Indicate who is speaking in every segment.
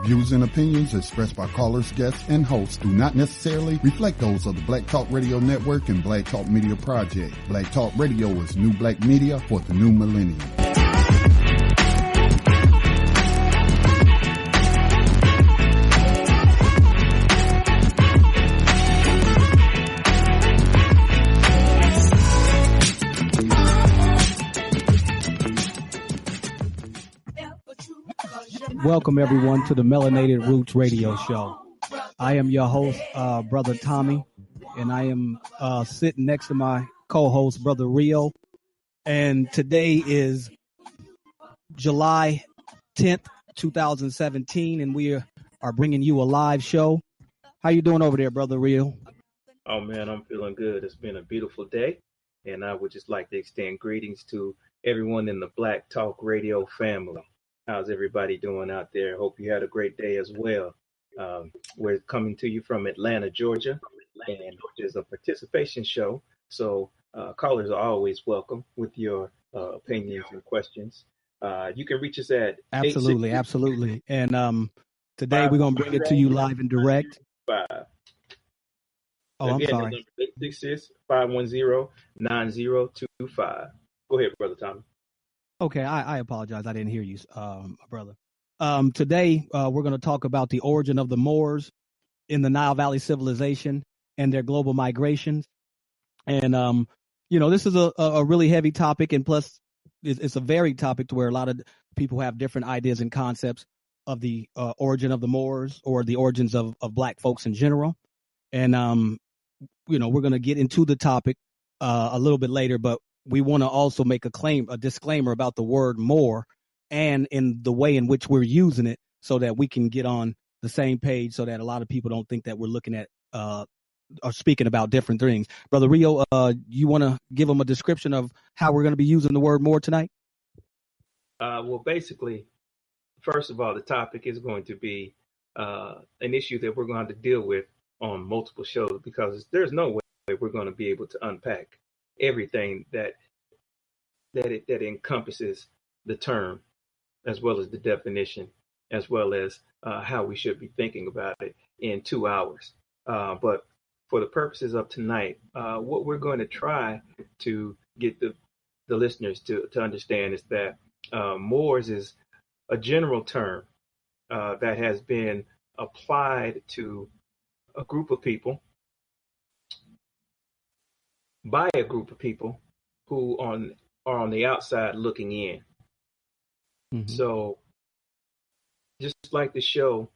Speaker 1: views and opinions expressed by callers, guests, and hosts do not necessarily reflect those of the Black Talk Radio Network and Black Talk Media Project. Black Talk Radio is new black media for the new millennium.
Speaker 2: Welcome, everyone, to the Melanated Roots Radio Show. I am your host, Brother Tommy, and I am sitting next to my co-host, Brother Rio. And today is July 10th, 2017, and we are bringing you a live show. How you doing over there, Brother Rio?
Speaker 3: Oh, man, I'm feeling good. It's been a beautiful day, and I would just like to extend greetings to everyone in the Black Talk Radio family. How's everybody doing out there? Hope you had a great day as well. We're coming to you from Atlanta, Georgia, and there's a participation show. So callers are always welcome with your opinions and questions. You can reach us at
Speaker 2: absolutely. And today we're going to bring it to you live and direct. I'm sorry.
Speaker 3: 866-510-9025. Go ahead, Brother Tommy.
Speaker 2: Okay, I apologize. I didn't hear you, brother. Today, we're going to talk about the origin of the Moors in the Nile Valley civilization and their global migrations. And, this is a really heavy topic, and plus it's a varied topic to where a lot of people have different ideas and concepts of the origin of the Moors or the origins of Black folks in general. And, we're going to get into the topic a little bit later, but we want to also make a disclaimer about the word Moor and in the way in which we're using it so that we can get on the same page so that a lot of people don't think that we're looking at or speaking about different things. Brother Rio, you want to give them a description of how we're going to be using the word Moor tonight?
Speaker 3: Well, basically, first of all, the topic is going to be an issue that we're going to deal with on multiple shows because there's no way we're going to be able to unpack everything that encompasses the term, as well as the definition, as well as how we should be thinking about it in 2 hours. But for the purposes of tonight, what we're going to try to get the listeners to understand is that Moors is a general term that has been applied to a group of people by a group of people who are on the outside looking in. Mm-hmm. So just like the show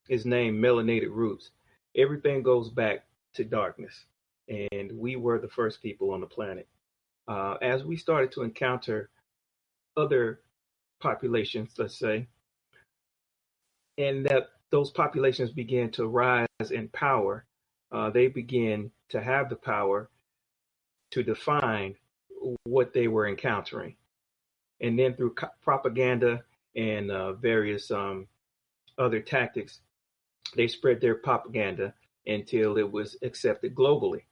Speaker 3: is named Melanated Roots, everything goes back to darkness. And we were the first people on the planet. As we started to encounter other populations, let's say, and that those populations began to rise in power, they began to have the power to define what they were encountering. And then through propaganda and various other tactics, they spread their propaganda until it was accepted globally.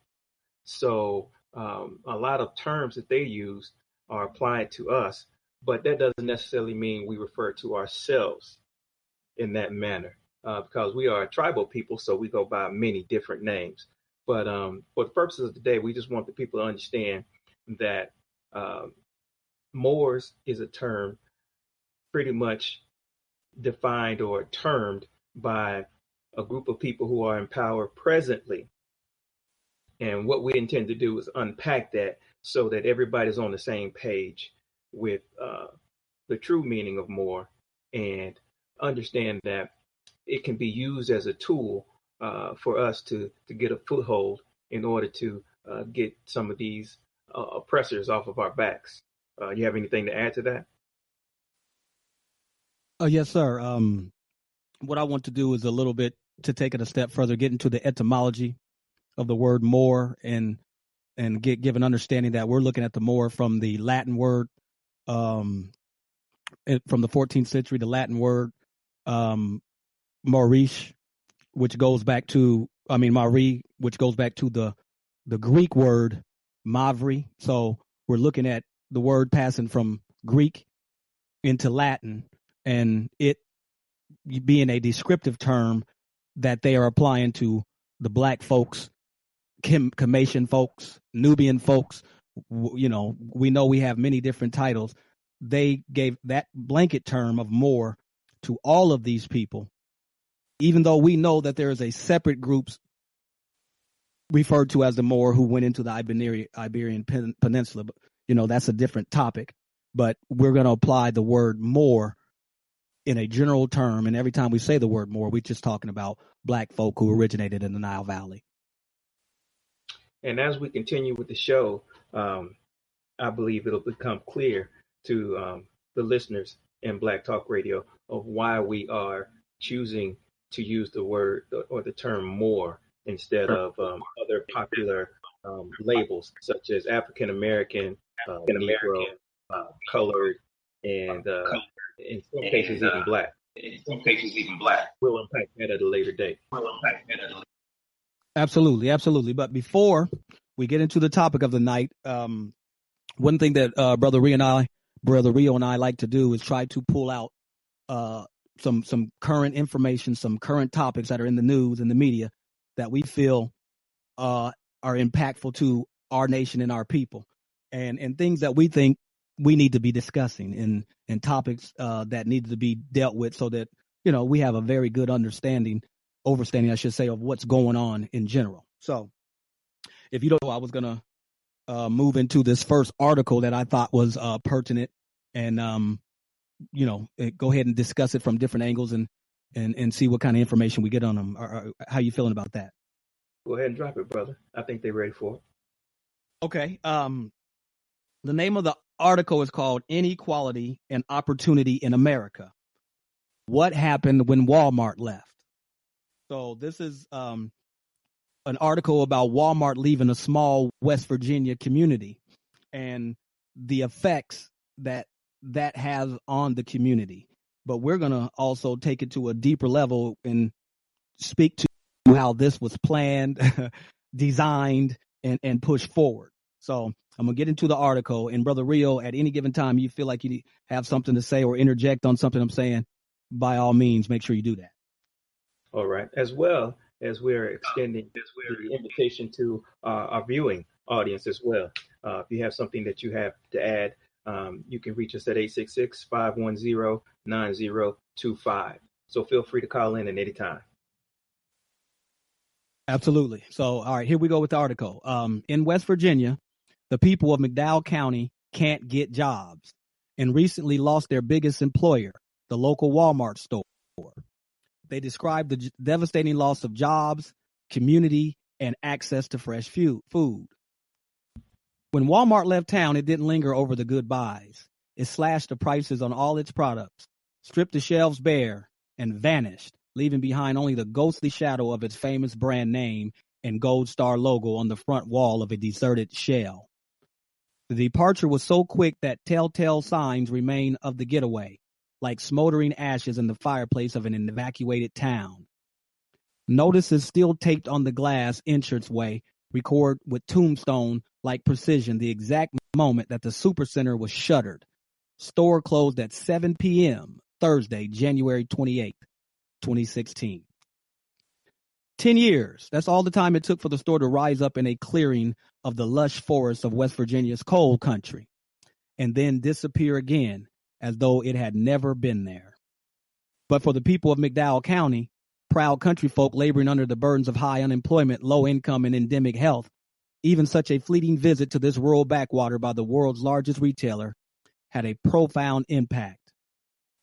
Speaker 3: So a lot of terms that they use are applied to us, but that doesn't necessarily mean we refer to ourselves in that manner because we are a tribal people, so we go by many different names. But for the purposes of today, we just want the people to understand that Moors is a term pretty much defined or termed by a group of people who are in power presently. And what we intend to do is unpack that so that everybody's on the same page with the true meaning of Moor and understand that it can be used as a tool for us to get a foothold in order to get some of these oppressors off of our backs. You have anything to add to that?
Speaker 2: Yes, sir. What I want to do is a little bit to take it a step further, get into the etymology of the word Moor and give an understanding that we're looking at the Moor from the Latin word, from the 14th century, the Latin word Moorish, which goes back to, Mari, which goes back to the Greek word Mavri. So we're looking at the word passing from Greek into Latin, and it being a descriptive term that they are applying to the black folks, Comation folks, Nubian folks. We know we have many different titles. They gave that blanket term of Moor to all of these people, even though we know that there is a separate groups referred to as the Moor who went into the Iberian Peninsula. But, that's a different topic. But we're going to apply the word Moor in a general term. And every time we say the word Moor, we're just talking about black folk who originated in the Nile Valley.
Speaker 3: And as we continue with the show, I believe it'll become clear to the listeners in Black Talk Radio of why we are choosing to use the word or the term Moor instead of other popular labels such as African American, Negro, colored, and in some cases even black. We'll unpack that at a later date.
Speaker 2: Absolutely. But before we get into the topic of the night, one thing that Brother Rio and I like to do is try to pull out some current information, some current topics that are in the news and the media that we feel are impactful to our nation and our people, and things that we think we need to be discussing and topics that need to be dealt with so that we have a very good overstanding, I should say, of what's going on in general. So if you don't know, I was going to move into this first article that I thought was pertinent and, go ahead and discuss it from different angles and see what kind of information we get on them. Or how you feeling about that?
Speaker 3: Go ahead and drop it, brother. I think they're ready for it.
Speaker 2: Okay. The name of the article is called Inequality and Opportunity in America. What happened when Walmart left? So this is an article about Walmart leaving a small West Virginia community and the effects that has on the community. But we're going to also take it to a deeper level and speak to how this was planned, designed, and pushed forward. So I'm going to get into the article. And Brother Rio, at any given time, you feel like you have something to say or interject on something I'm saying, by all means, make sure you do that.
Speaker 3: All right. As well as we're extending the invitation to our viewing audience as well. If you have something that you have to add, you can reach us at 866-510-9025. So feel free to call in at any time.
Speaker 2: Absolutely. So, all right, here we go with the article. In West Virginia, the people of McDowell County can't get jobs and recently lost their biggest employer, the local Walmart store. They described the devastating loss of jobs, community, and access to fresh food. When Walmart left town, it didn't linger over the goodbyes. It slashed the prices on all its products, stripped the shelves bare, and vanished, leaving behind only the ghostly shadow of its famous brand name and gold star logo on the front wall of a deserted shell. The departure was so quick that telltale signs remain of the getaway, like smoldering ashes in the fireplace of an evacuated town. Notices still taped on the glass entranceway record with tombstone-like precision the exact moment that the supercenter was shuttered. Store closed at 7 p.m. Thursday, January 28th, 2016. 10 years. That's all the time it took for the store to rise up in a clearing of the lush forests of West Virginia's coal country, and then disappear again as though it had never been there. But for the people of McDowell County, proud country folk laboring under the burdens of high unemployment, low income, and endemic health, even such a fleeting visit to this rural backwater by the world's largest retailer had a profound impact.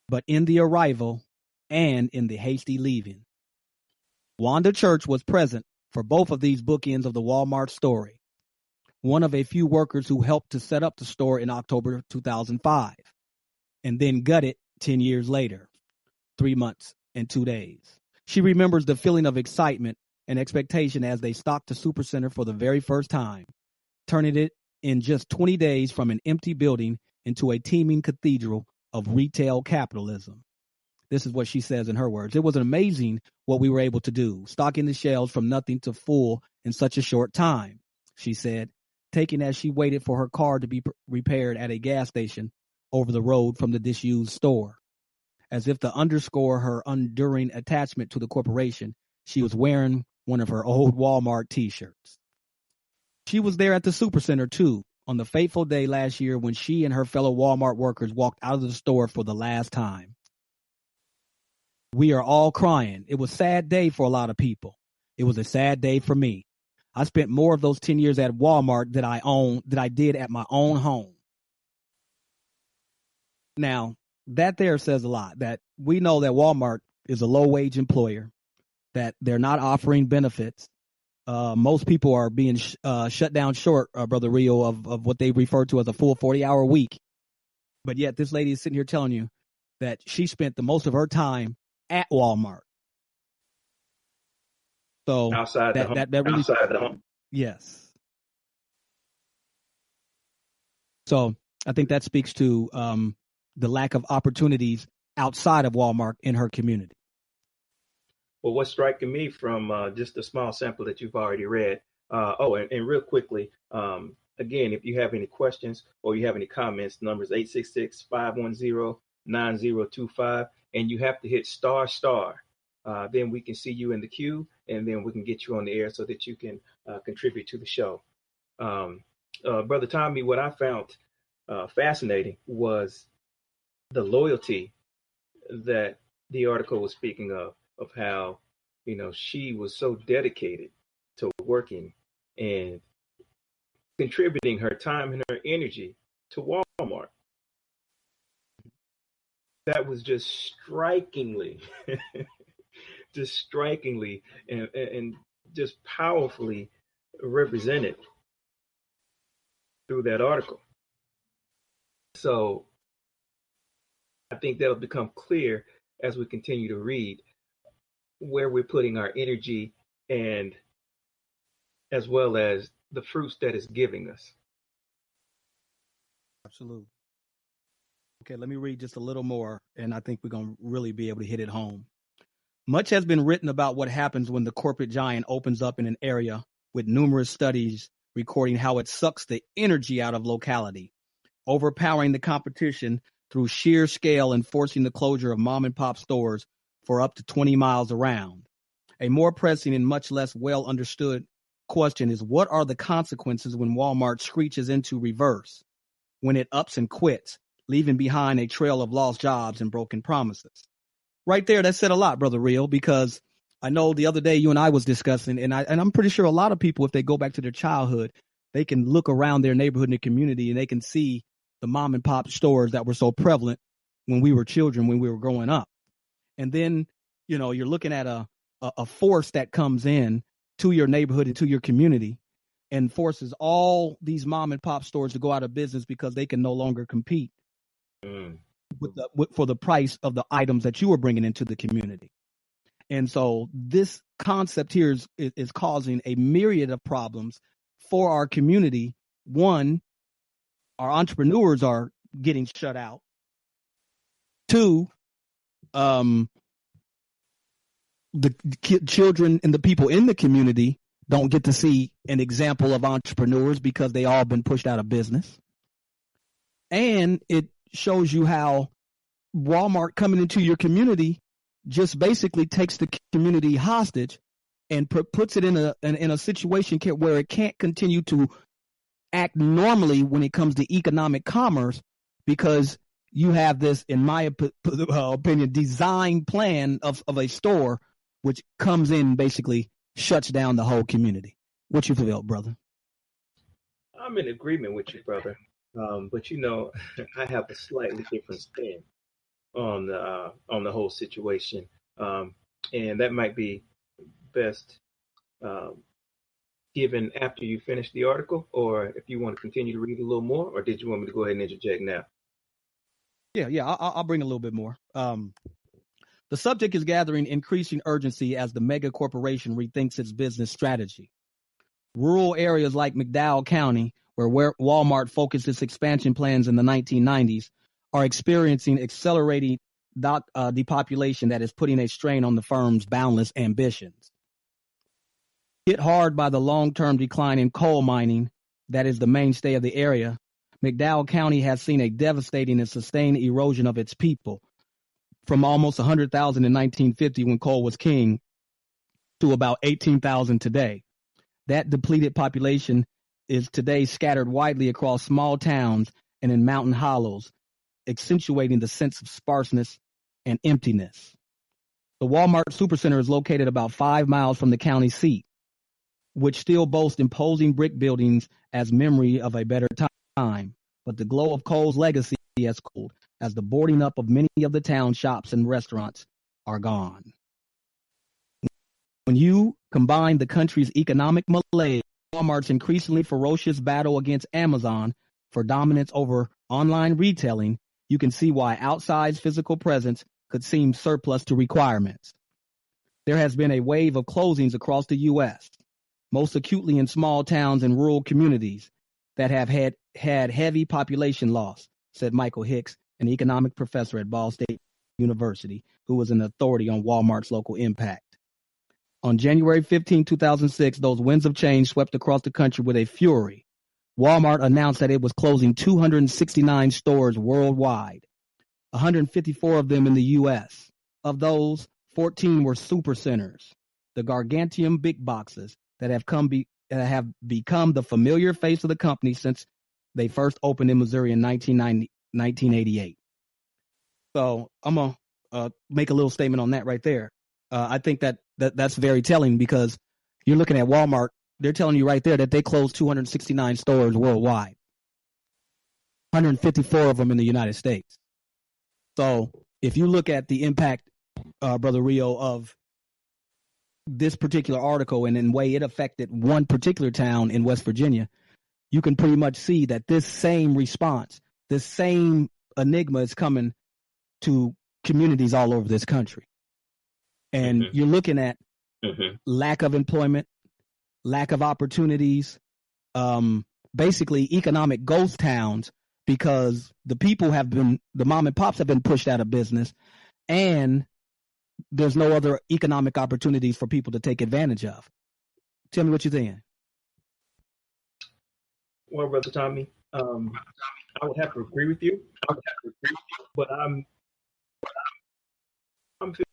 Speaker 2: But in the arrival and in the hasty leaving, Wanda Church was present for both of these bookends of the Walmart story, one of a few workers who helped to set up the store in October 2005, and then gutted 10 years later, 3 months and 2 days. She remembers the feeling of excitement and expectation as they stocked the supercenter for the very first time, turning it in just 20 days from an empty building into a teeming cathedral of retail capitalism. This is what she says in her words. It was amazing what we were able to do, stocking the shelves from nothing to full in such a short time, she said, taking as she waited for her car to be repaired at a gas station over the road from the disused store. As if to underscore her enduring attachment to the corporation, she was wearing one of her old Walmart T-shirts. She was there at the Supercenter, too, on the fateful day last year when she and her fellow Walmart workers walked out of the store for the last time. We are all crying. It was a sad day for a lot of people. It was a sad day for me. I spent more of those 10 years at Walmart that I did at my own home. Now, that there says a lot, that we know that Walmart is a low-wage employer, that they're not offering benefits. Most people are being shut down short, Brother Rio, of what they refer to as a full 40-hour week. But yet this lady is sitting here telling you that she spent the most of her time at Walmart. So
Speaker 3: outside the home.
Speaker 2: Yes. So I think that speaks to the lack of opportunities outside of Walmart in her community.
Speaker 3: Well, what's striking me from just a small sample that you've already read. And real quickly, again, if you have any questions or you have any comments, the number is 866-510-9025, and you have to hit ***. Then we can see you in the queue, and then we can get you on the air so that you can contribute to the show. Brother Tommy, what I found fascinating was the loyalty that the article was speaking of how, she was so dedicated to working and contributing her time and her energy to Walmart. That was just strikingly and just powerfully represented through that article. So I think that'll become clear as we continue to read where we're putting our energy, and as well as the fruits that it's giving us.
Speaker 2: Absolutely. Okay, let me read just a little more, and I think we're going to really be able to hit it home. Much has been written about what happens when the corporate giant opens up in an area, with numerous studies recording how it sucks the energy out of locality, overpowering the competition through sheer scale and forcing the closure of mom and pop stores for up to 20 miles around. A more pressing and much less well understood question is, what are the consequences when Walmart screeches into reverse, when it ups and quits, leaving behind a trail of lost jobs and broken promises? Right there, that said a lot, Brother Real, because I know the other day you and I was discussing, and I'm pretty sure a lot of people, if they go back to their childhood, they can look around their neighborhood and their community and they can see the mom and pop stores that were so prevalent when we were children, when we were growing up. And then, you're looking at a force that comes in to your neighborhood and to your community and forces all these mom and pop stores to go out of business because they can no longer compete for the price of the items that you are bringing into the community. And so this concept here is causing a myriad of problems for our community. One, our entrepreneurs are getting shut out. Two, the children and the people in the community don't get to see an example of entrepreneurs because they all been pushed out of business. And it shows you how Walmart coming into your community just basically takes the community hostage and puts it in a situation where it can't continue to act normally when it comes to economic commerce, because you have this, in my opinion, design plan of a store which comes in and basically shuts down the whole community. What you feel, brother?
Speaker 3: I'm in agreement with you, brother. But I have a slightly different spin on the whole situation, and that might be best given after you finish the article, or if you want to continue to read a little more, or did you want me to go ahead and interject now?
Speaker 2: Yeah, I'll bring a little bit more. The subject is gathering increasing urgency as the mega corporation rethinks its business strategy. Rural areas like McDowell County, where Walmart focused its expansion plans in the 1990s, are experiencing accelerating depopulation that is putting a strain on the firm's boundless ambitions. Hit hard by the long-term decline in coal mining that is the mainstay of the area, McDowell County has seen a devastating and sustained erosion of its people, from almost 100,000 in 1950 when coal was king to about 18,000 today. That depleted population is today scattered widely across small towns and in mountain hollows, accentuating the sense of sparseness and emptiness. The Walmart Supercenter is located about 5 miles from the county seat, which still boasts imposing brick buildings as memory of a better time. But the glow of coal's legacy has cooled as the boarding up of many of the town's shops and restaurants are gone. When you combine the country's economic malaise, Walmart's increasingly ferocious battle against Amazon for dominance over online retailing, you can see why outside physical presence could seem surplus to requirements. There has been a wave of closings across the U.S., most acutely in small towns and rural communities that have had heavy population loss, said Michael Hicks, an economic professor at Ball State University, who was an authority on Walmart's local impact. On January 15, 2006, those winds of change swept across the country with a fury. Walmart announced that it was closing 269 stores worldwide, 154 of them in the U.S. Of those, 14 were supercenters, the gargantuan big boxes that have become the familiar face of the company since they first opened in Missouri in 1988. So I'm going to make a little statement on that right there. I think that's very telling because you're looking at Walmart. They're telling you right there that they closed 269 stores worldwide, 154 of them in the United States. So if you look at the impact, Brother Rio, of this particular article and in the way it affected one particular town in West Virginia, you can pretty much see that this same response, this same enigma is coming to communities all over this country. And you're looking at lack of employment, lack of opportunities, basically economic ghost towns because the mom and pops have been pushed out of business and there's no other economic opportunities for people to take advantage of. Tell me what you think.
Speaker 3: Well, Brother Tommy, I would have to agree with you, but I'm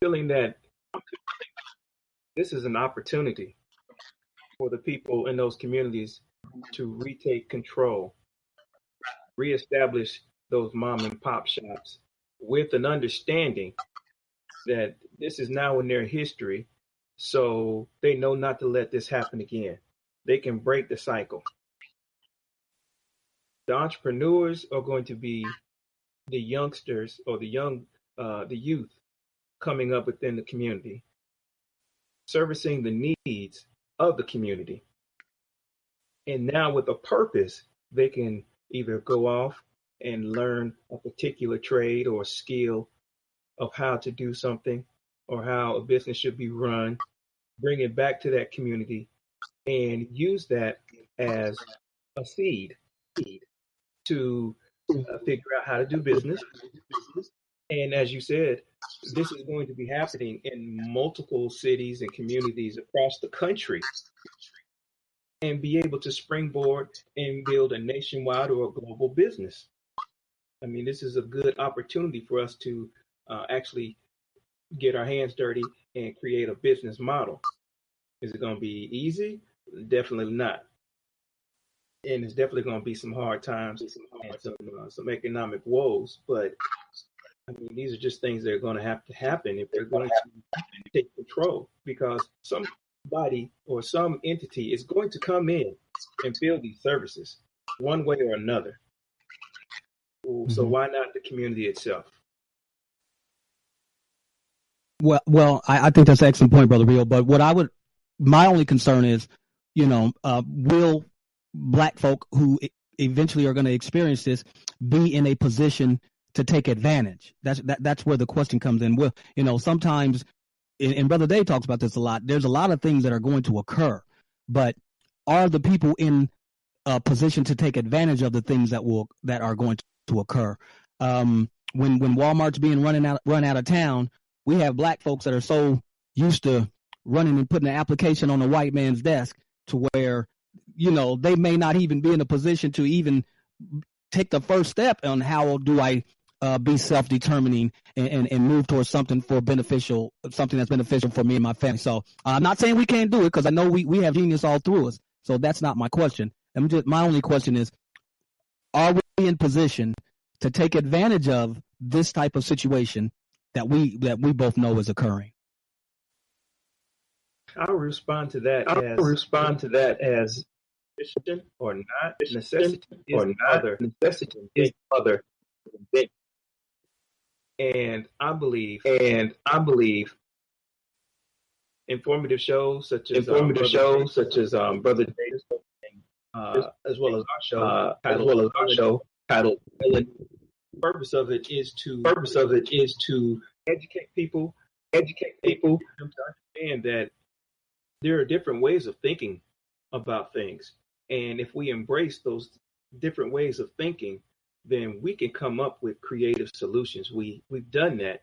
Speaker 3: feeling that this is an opportunity for the people in those communities to retake control, reestablish those mom and pop shops with an understanding that this is now in their history, so they know not to let this happen again. They can break the cycle. The entrepreneurs are going to be the youngsters or the youth coming up within the community, servicing the needs of the community. And now with a purpose, they can either go off and learn a particular trade or skill of how to do something or how a business should be run, bring it back to that community and use that as a seed to figure out how to do business. And as you said, this is going to be happening in multiple cities and communities across the country and be able to springboard and build a nationwide or a global business. I mean, this is a good opportunity for us to actually get our hands dirty and create a business model. Is it going to be easy? Definitely not. And it's definitely going to be some hard times and some economic woes. But I mean, these are just things that are going to have to happen if they're going to take control, because somebody or some entity is going to come in and build these services one way or another. So why not the community itself?
Speaker 2: Well, I think that's an excellent point, Brother Rio. But my only concern is, will Black folk who eventually are going to experience this be in a position to take advantage? That's where the question comes in. Well, sometimes, and Brother Dave talks about this a lot, there's a lot of things that are going to occur, but are the people in a position to take advantage of the things that are going to occur? When Walmart's being run out of town, we have Black folks that are so used to running and putting an application on a white man's desk to where, they may not even be in a position to even take the first step on how do I be self-determining and move towards something that's beneficial for me and my family. So I'm not saying we can't do it, because I know we have genius all through us. So that's not my question. My only question is, are we in position to take advantage of this type of situation that we both know is occurring?
Speaker 3: I'll respond to that as necessity or not. Necessity is other. And I believe informative shows such as Brother Davis, as well as our show titled. The purpose of it is to educate people to understand that there are different ways of thinking about things, and if we embrace those different ways of thinking, then we can come up with creative solutions. We've done that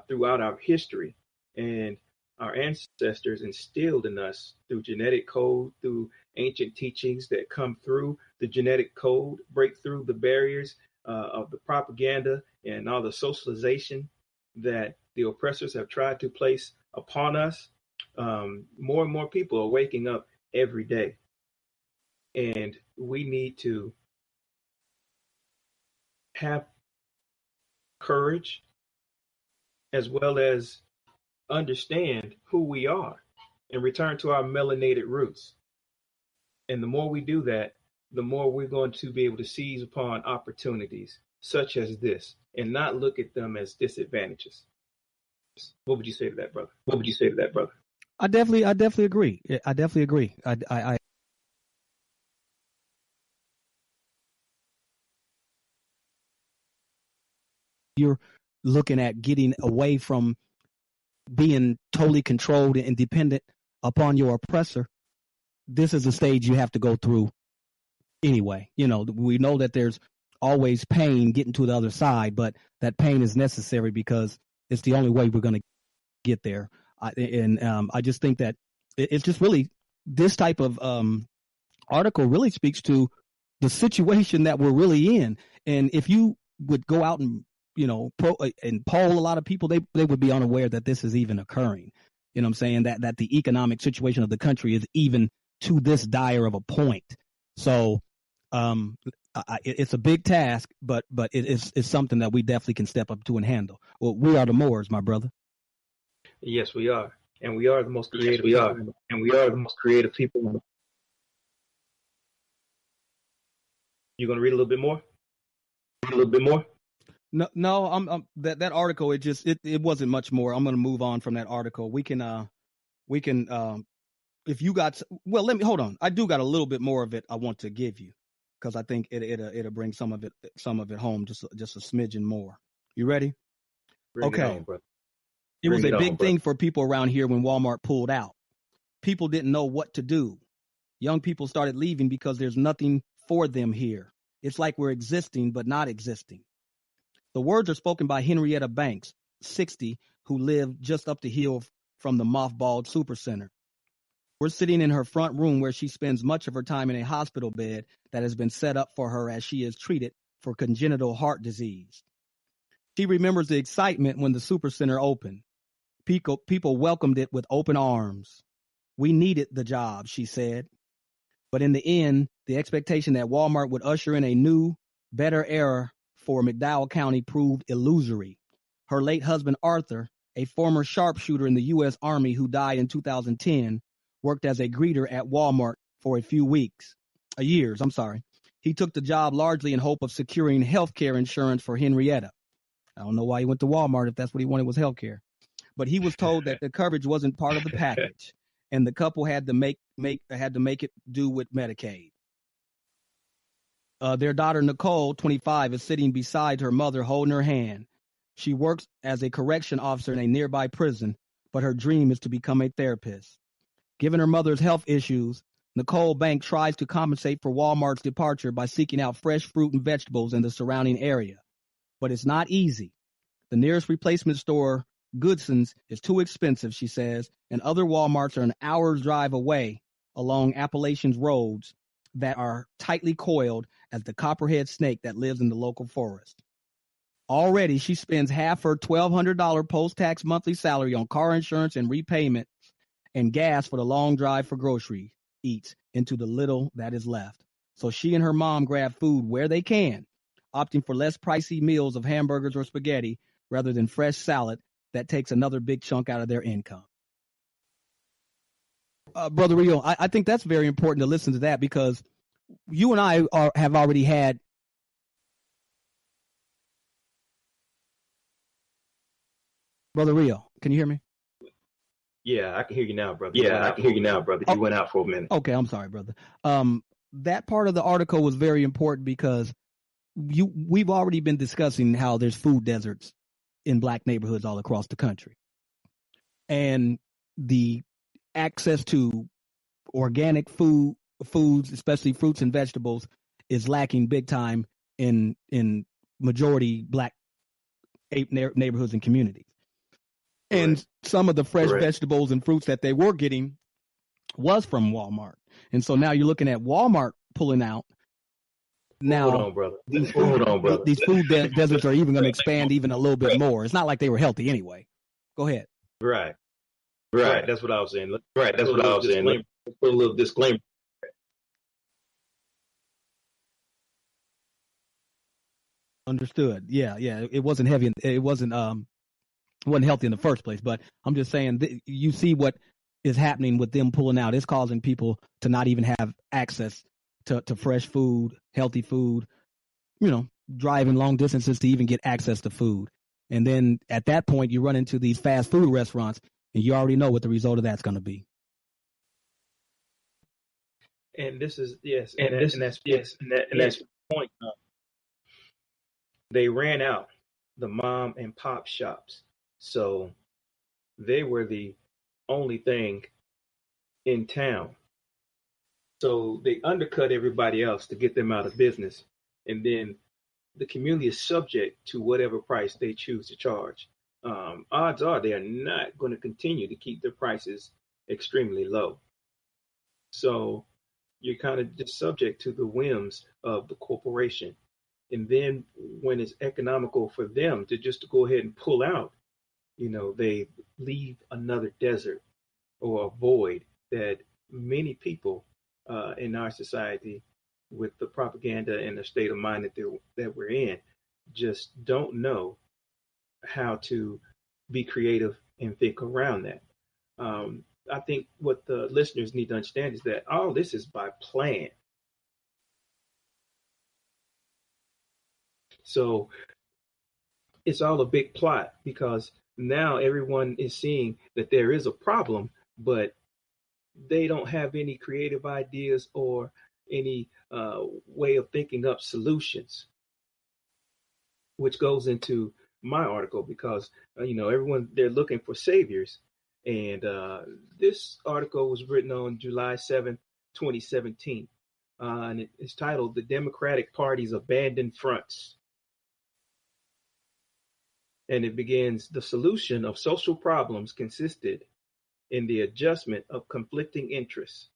Speaker 3: throughout our history, and our ancestors instilled in us through genetic code, through ancient teachings that come through the genetic code, break through the barriers of the propaganda and all the socialization that the oppressors have tried to place upon us. More and more people are waking up every day, and we need to have courage as well as understand who we are and return to our melanated roots. And the more we do that, the more we're going to be able to seize upon opportunities such as this and not look at them as disadvantages. What would you say to that, brother?
Speaker 2: I definitely agree. I definitely agree. I you're looking at getting away from being totally controlled and dependent upon your oppressor. This is a stage you have to go through anyway. We know that there's always pain getting to the other side, but that pain is necessary because it's the only way we're going to get there. I just think that it's just really this type of article really speaks to the situation that we're really in. And if you would go out and and poll a lot of people, they would be unaware that this is even occurring. You know what I'm saying? That the economic situation of the country is even to this dire of a point. So it's a big task, but it's something that we definitely can step up to and handle. Well, we are the Moors, my brother.
Speaker 3: Yes, we are. And we are the most creative people. You going to read a little bit more?
Speaker 2: No, I'm that article. It wasn't much more. I'm going to move on from that article. We can if you got, well, hold on. I do got a little bit more of it I want to give you, because I think it'll bring some of it home just a smidgen more. You ready? Okay. It was a big thing for people around here when Walmart pulled out. People didn't know what to do. Young people started leaving because there's nothing for them here. It's like we're existing but not existing. The words are spoken by Henrietta Banks, 60, who lived just up the hill from the mothballed supercenter. We're sitting in her front room where she spends much of her time in a hospital bed that has been set up for her as she is treated for congenital heart disease. She remembers the excitement when the supercenter opened. People welcomed it with open arms. We needed the job, she said. But in the end, the expectation that Walmart would usher in a new, better era for McDowell County proved illusory. Her late husband, Arthur, a former sharpshooter in the U.S. Army who died in 2010, worked as a greeter at Walmart for a few years. He took the job largely in hope of securing health care insurance for Henrietta. I don't know why he went to Walmart if that's what he wanted was health care. But he was told that the coverage wasn't part of the package, and the couple had to make it do with Medicaid. Their daughter, Nicole, 25, is sitting beside her mother holding her hand. She works as a correction officer in a nearby prison, but her dream is to become a therapist. Given her mother's health issues, Nicole Bank tries to compensate for Walmart's departure by seeking out fresh fruit and vegetables in the surrounding area. But it's not easy. The nearest replacement store, Goodson's, is too expensive, she says, and other Walmarts are an hour's drive away along Appalachian roads that are tightly coiled as the copperhead snake that lives in the local forest. Already, she spends half her $1,200 post-tax monthly salary on car insurance and repayment and gas for the long drive for grocery eats into the little that is left. So she and her mom grab food where they can, opting for less pricey meals of hamburgers or spaghetti rather than fresh salad that takes another big chunk out of their income. Brother Rio, I think that's very important to listen to that, because you and I have already had. Brother Rio, can you hear me?
Speaker 3: Yeah, I can hear you now, brother.
Speaker 2: You
Speaker 3: went out for a minute.
Speaker 2: Okay, I'm sorry, brother. That part of the article was very important because we've already been discussing how there's food deserts in black neighborhoods all across the country. And the access to organic foods, especially fruits and vegetables, is lacking big time in majority black neighborhoods and communities. And some of the fresh vegetables and fruits that they were getting was from Walmart. And so now you're looking at Walmart pulling out. Now,
Speaker 3: hold on, brother.
Speaker 2: These food deserts are even going to expand even a little bit more. It's not like they were healthy anyway. Go ahead.
Speaker 3: Right. That's what I was saying. Let's put a little disclaimer.
Speaker 2: Understood. Yeah. It wasn't heavy. It wasn't healthy in the first place. But I'm just saying, you see what is happening with them pulling out. It's causing people to not even have access to fresh food, healthy food, driving long distances to even get access to food. And then at that point, you run into these fast food restaurants, and you already know what the result of that's going to be.
Speaker 3: And this is that's the point. They ran out the mom and pop shops, so they were the only thing in town. So they undercut everybody else to get them out of business, and then the community is subject to whatever price they choose to charge. Odds are they are not going to continue to keep their prices extremely low. So you're kind of just subject to the whims of the corporation. And then when it's economical for them to go ahead and pull out, they leave another desert or a void that many people in our society, with the propaganda and the state of mind that we're in, just don't know how to be creative and think around that. I think what the listeners need to understand is that all this is by plan. So it's all a big plot, because now everyone is seeing that there is a problem, but they don't have any creative ideas or any way of thinking up solutions, which goes into my article, because everyone, they're looking for saviors. And this article was written on July 7th, 2017, and it's titled "The Democratic Party's Abandoned Fronts." And it begins: the solution of social problems consisted in the adjustment of conflicting interests.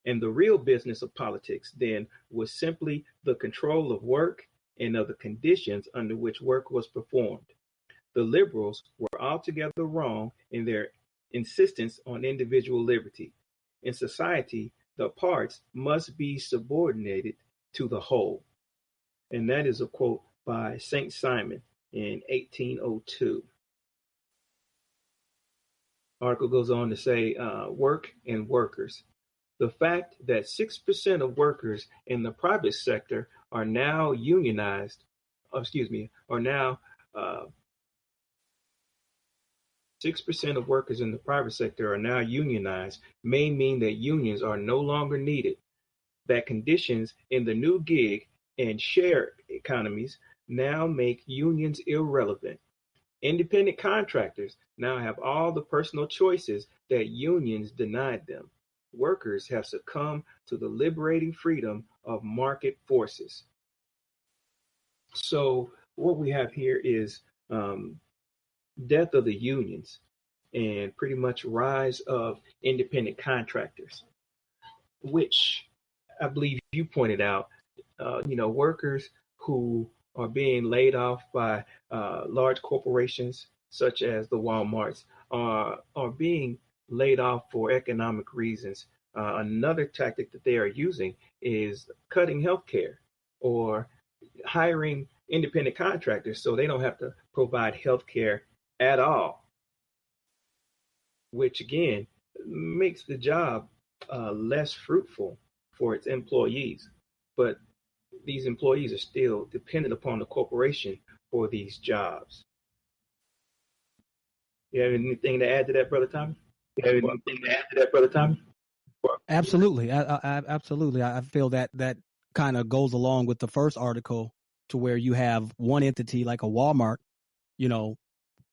Speaker 3: And the real business of politics then was simply the control of work and of the conditions under which work was performed. The liberals were altogether wrong in their insistence on individual liberty. In society, the parts must be subordinated to the whole. And that is a quote by St. Simon in 1802. Article goes on to say, work and workers. The fact that 6% of workers in the private sector are now unionized, 6% of workers in the private sector are now unionized, may mean that unions are no longer needed, that conditions in the new gig and share economies now make unions irrelevant. Independent contractors now have all the personal choices that unions denied them. Workers have succumbed to the liberating freedom of market forces. So what we have here is death of the unions and pretty much rise of independent contractors, which I believe you pointed out, workers who are being laid off by large corporations such as the Walmarts, are being laid off for economic reasons. Another tactic that they are using is cutting healthcare or hiring independent contractors so they don't have to provide healthcare at all, which again makes the job less fruitful for its employees. But these employees are still dependent upon the corporation for these jobs. You have anything to add to that, Brother Tommy?
Speaker 2: Absolutely. Absolutely. I feel that kind of goes along with the first article, to where you have one entity like a Walmart,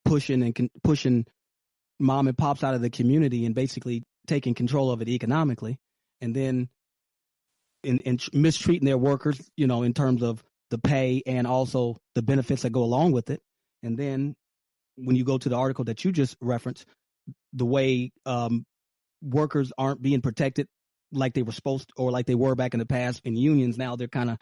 Speaker 2: pushing mom and pops out of the community and basically taking control of it economically, and then in mistreating their workers, in terms of the pay and also the benefits that go along with it. And then when you go to the article that you just referenced, the way workers aren't being protected like they were supposed to, or like they were back in the past in unions. Now they're kind of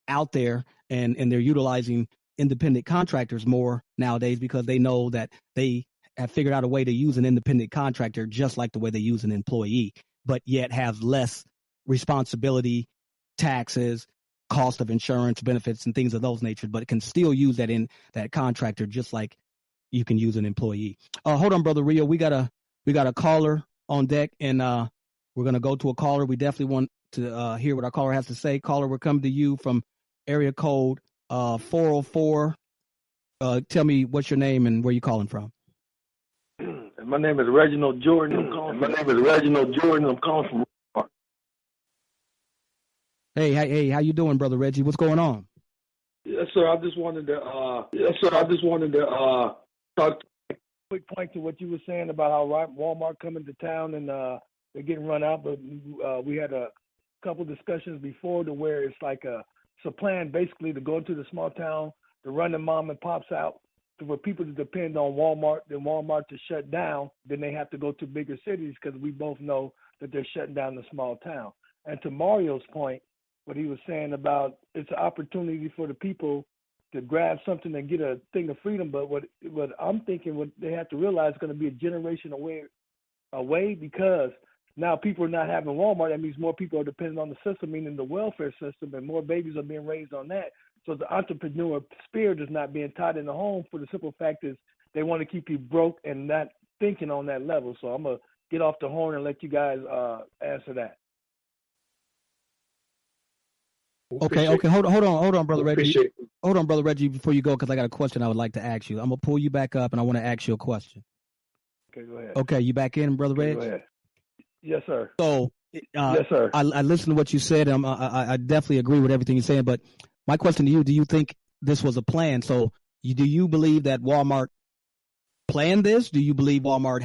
Speaker 2: out there and they're utilizing independent contractors more nowadays, because they know that they have figured out a way to use an independent contractor just like the way they use an employee, but yet have less responsibility, taxes, cost of insurance, benefits, and things of those nature, but it can still use that contractor just like you can use an employee. Hold on, Brother Rio. We got a caller on deck, and we're going to go to a caller. We definitely want to hear what our caller has to say. Caller, we're coming to you from area code 404. Tell me what's your name and where you calling from.
Speaker 4: My name is Reginald Jordan. I'm calling from.
Speaker 2: Hey, how you doing, Brother Reggie? What's going on?
Speaker 4: Yes, sir. I just wanted to talk to quick point to what you were saying about how Walmart coming to town and they're getting run out. But we had a couple discussions before to where it's like a plan basically to go into the small town to run the mom and pops out, to where people to depend on Walmart. Then Walmart to shut down, then they have to go to bigger cities, because we both know that they're shutting down the small town. And to Mario's point, what he was saying about it's an opportunity for the people to grab something and get a thing of freedom. But what I'm thinking, what they have to realize is going to be a generation away, because now people are not having Walmart. That means more people are dependent on the system, meaning the welfare system, and more babies are being raised on that. So the entrepreneur spirit is not being taught in the home, for the simple fact is they want to keep you broke and not thinking on that level. So I'm going to get off the horn and let you guys answer that.
Speaker 2: Okay. Hold on, Brother Reggie. Hold on, Brother Reggie, before you go, because I got a question I would like to ask you. I'm going to pull you back up, and I want to ask you a question.
Speaker 4: Okay, go ahead.
Speaker 2: Okay, you back in, Brother Reggie?
Speaker 4: Go ahead. Yes, sir.
Speaker 2: So,
Speaker 4: yes, sir.
Speaker 2: I listened to what you said, and I definitely agree with everything you're saying, but my question to you, do you think this was a plan? So, do you believe that Walmart planned this? Do you believe Walmart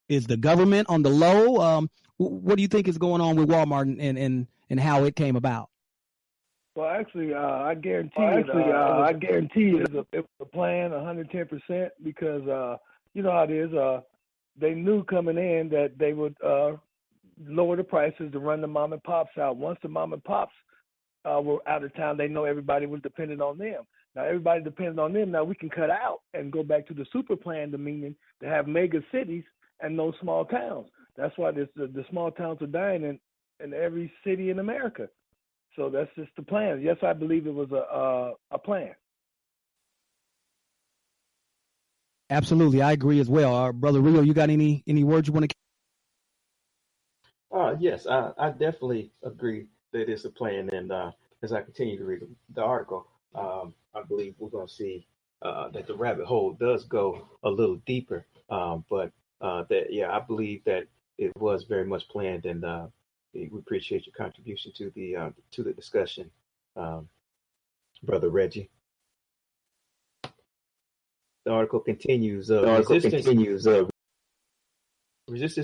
Speaker 2: is the government on the low? What do you think is going on with Walmart and how it came about?
Speaker 4: Well, actually, I guarantee you it was a plan, 110%, because you know how it is. They knew coming in that they would lower the prices to run the mom and pops out. Once the mom and pops were out of town, they know everybody was dependent on them. Now, everybody dependent on them. Now, we can cut out and go back to the super plan, the meaning to have mega cities and no small towns. That's why the small towns are dying in every city in America. So that's just the plan. Yes, I believe it was a plan.
Speaker 2: Absolutely, I agree as well. Brother Rio, you got any words you want
Speaker 3: to? Yes, I definitely agree that it's a plan. And as I continue to read the article, I believe we're going to see that the rabbit hole does go a little deeper. But I believe that it was very much planned, and we appreciate your contribution to the discussion, Brother Reggie. The article continues. Resistance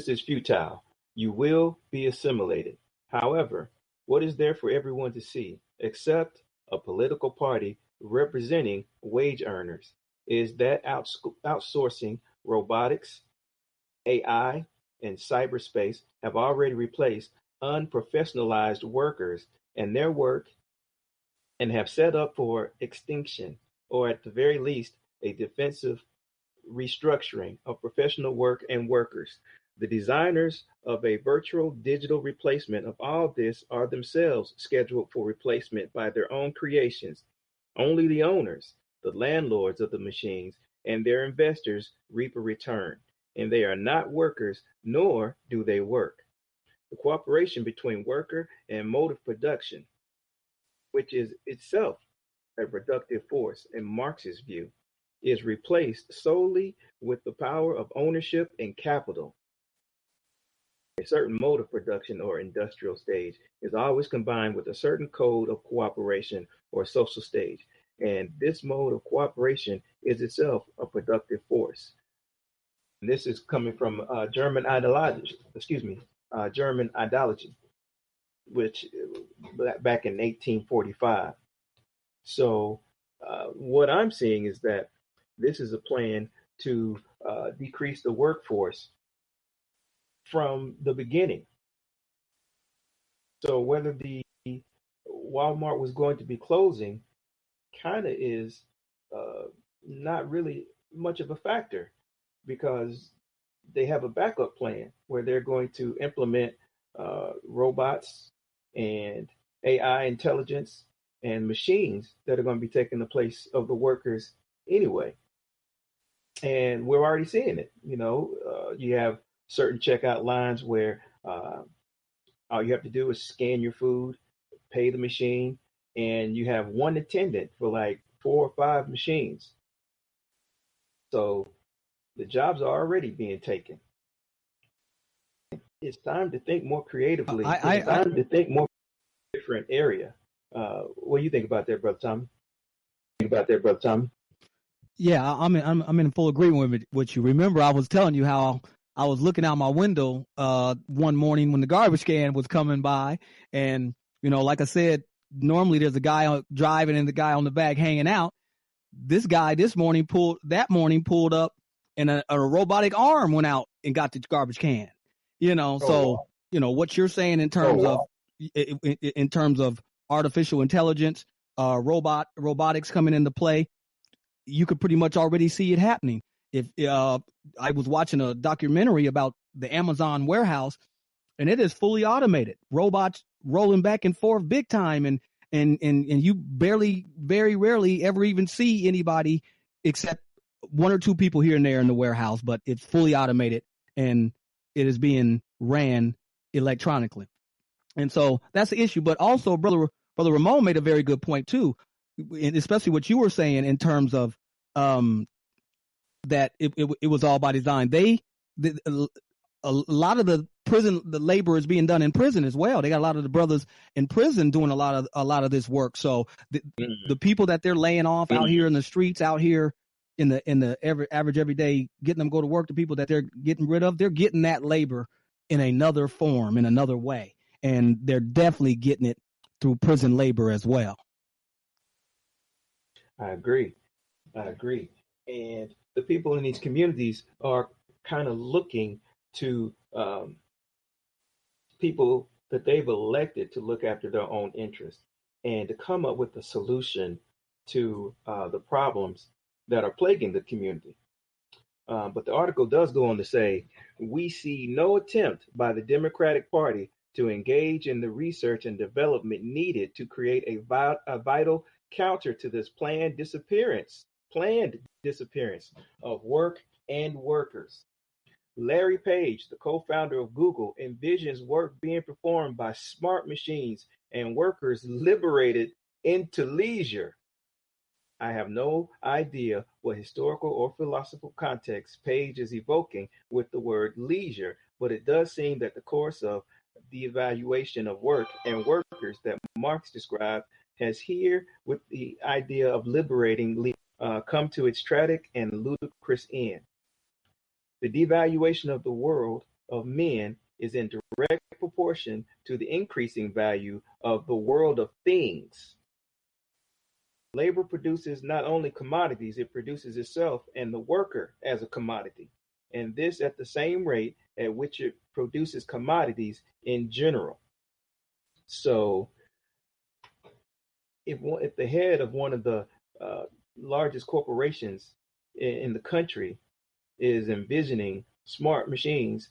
Speaker 3: is futile. You will be assimilated. However, what is there for everyone to see except a political party representing wage earners? Is that outsourcing robotics, AI, and cyberspace have already replaced unprofessionalized workers, and their work and have set up for extinction, or at the very least, a defensive restructuring of professional work and workers. The designers of a virtual digital replacement of all this are themselves scheduled for replacement by their own creations. Only the owners, the landlords of the machines, and their investors reap a return, and they are not workers, nor do they work. The cooperation between worker and mode of production, which is itself a productive force in Marx's view, is replaced solely with the power of ownership and capital. A certain mode of production or industrial stage is always combined with a certain code of cooperation or social stage, and this mode of cooperation is itself a productive force. And this is coming from German ideology, which back in 1845. So what I'm seeing is that this is a plan to decrease the workforce from the beginning. So whether the Walmart was going to be closing kind of is not really much of a factor, because they have a backup plan where they're going to implement robots and AI intelligence and machines that are going to be taking the place of the workers anyway. And we're already seeing it. You have certain checkout lines where all you have to do is scan your food, pay the machine, and you have one attendant for like 4 or 5 machines. So the jobs are already being taken. It's time to think more creatively. It's time to think more different area. What do you think about that, Brother Tommy?
Speaker 2: Yeah, I'm in full agreement with you. Remember, I was telling you how I was looking out my window one morning when the garbage can was coming by, and like I said, normally there's a guy driving and the guy on the back hanging out. This guy this morning pulled up, and a robotic arm went out and got the garbage can. So what you're saying in terms of artificial intelligence, robotics coming into play, you could pretty much already see it happening. If I was watching a documentary about the Amazon warehouse, and it is fully automated, robots rolling back and forth big time, and you very rarely ever even see anybody except 1 or 2 people here and there in the warehouse, but it's fully automated and it is being ran electronically. And so that's the issue. But also, Brother Ramon made a very good point too, and especially what you were saying in terms of that it was all by design. A lot of the labor is being done in prison as well. They got a lot of the brothers in prison doing a lot of this work. So the people that they're laying off out here in the streets, out here in the average everyday, getting them go to work, the people that they're getting rid of, they're getting that labor in another form, in another way, and they're definitely getting it through prison labor as well.
Speaker 3: I agree. And the people in these communities are kind of looking to people that they've elected to look after their own interests and to come up with a solution to the problems that are plaguing the community. But the article does go on to say, we see no attempt by the Democratic Party to engage in the research and development needed to create a vital counter to this planned disappearance of work and workers. Larry Page, the co-founder of Google, envisions work being performed by smart machines and workers liberated into leisure. I have no idea what historical or philosophical context Page is evoking with the word leisure, but it does seem that the course of the evaluation of work and workers that Marx described has here, with the idea of liberating, come to its tragic and ludicrous end. The devaluation of the world of men is in direct proportion to the increasing value of the world of things. Labor produces not only commodities, it produces itself and the worker as a commodity, and this at the same rate at which it produces commodities in general. So if the head of one of the largest corporations in the country is envisioning smart machines,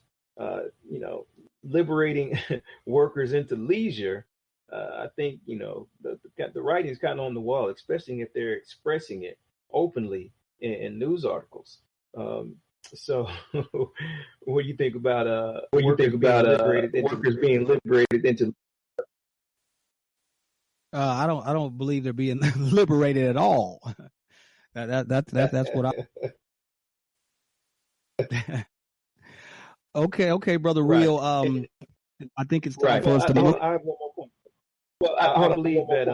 Speaker 3: liberating workers into leisure, I think the writing is kind of on the wall, especially if they're expressing it openly in news articles. So, what do you think about workers being liberated into?
Speaker 2: I don't believe they're being liberated at all. That's what I. Okay, brother Real. I think it's time for us to move.
Speaker 3: I have one more point. Well, I believe that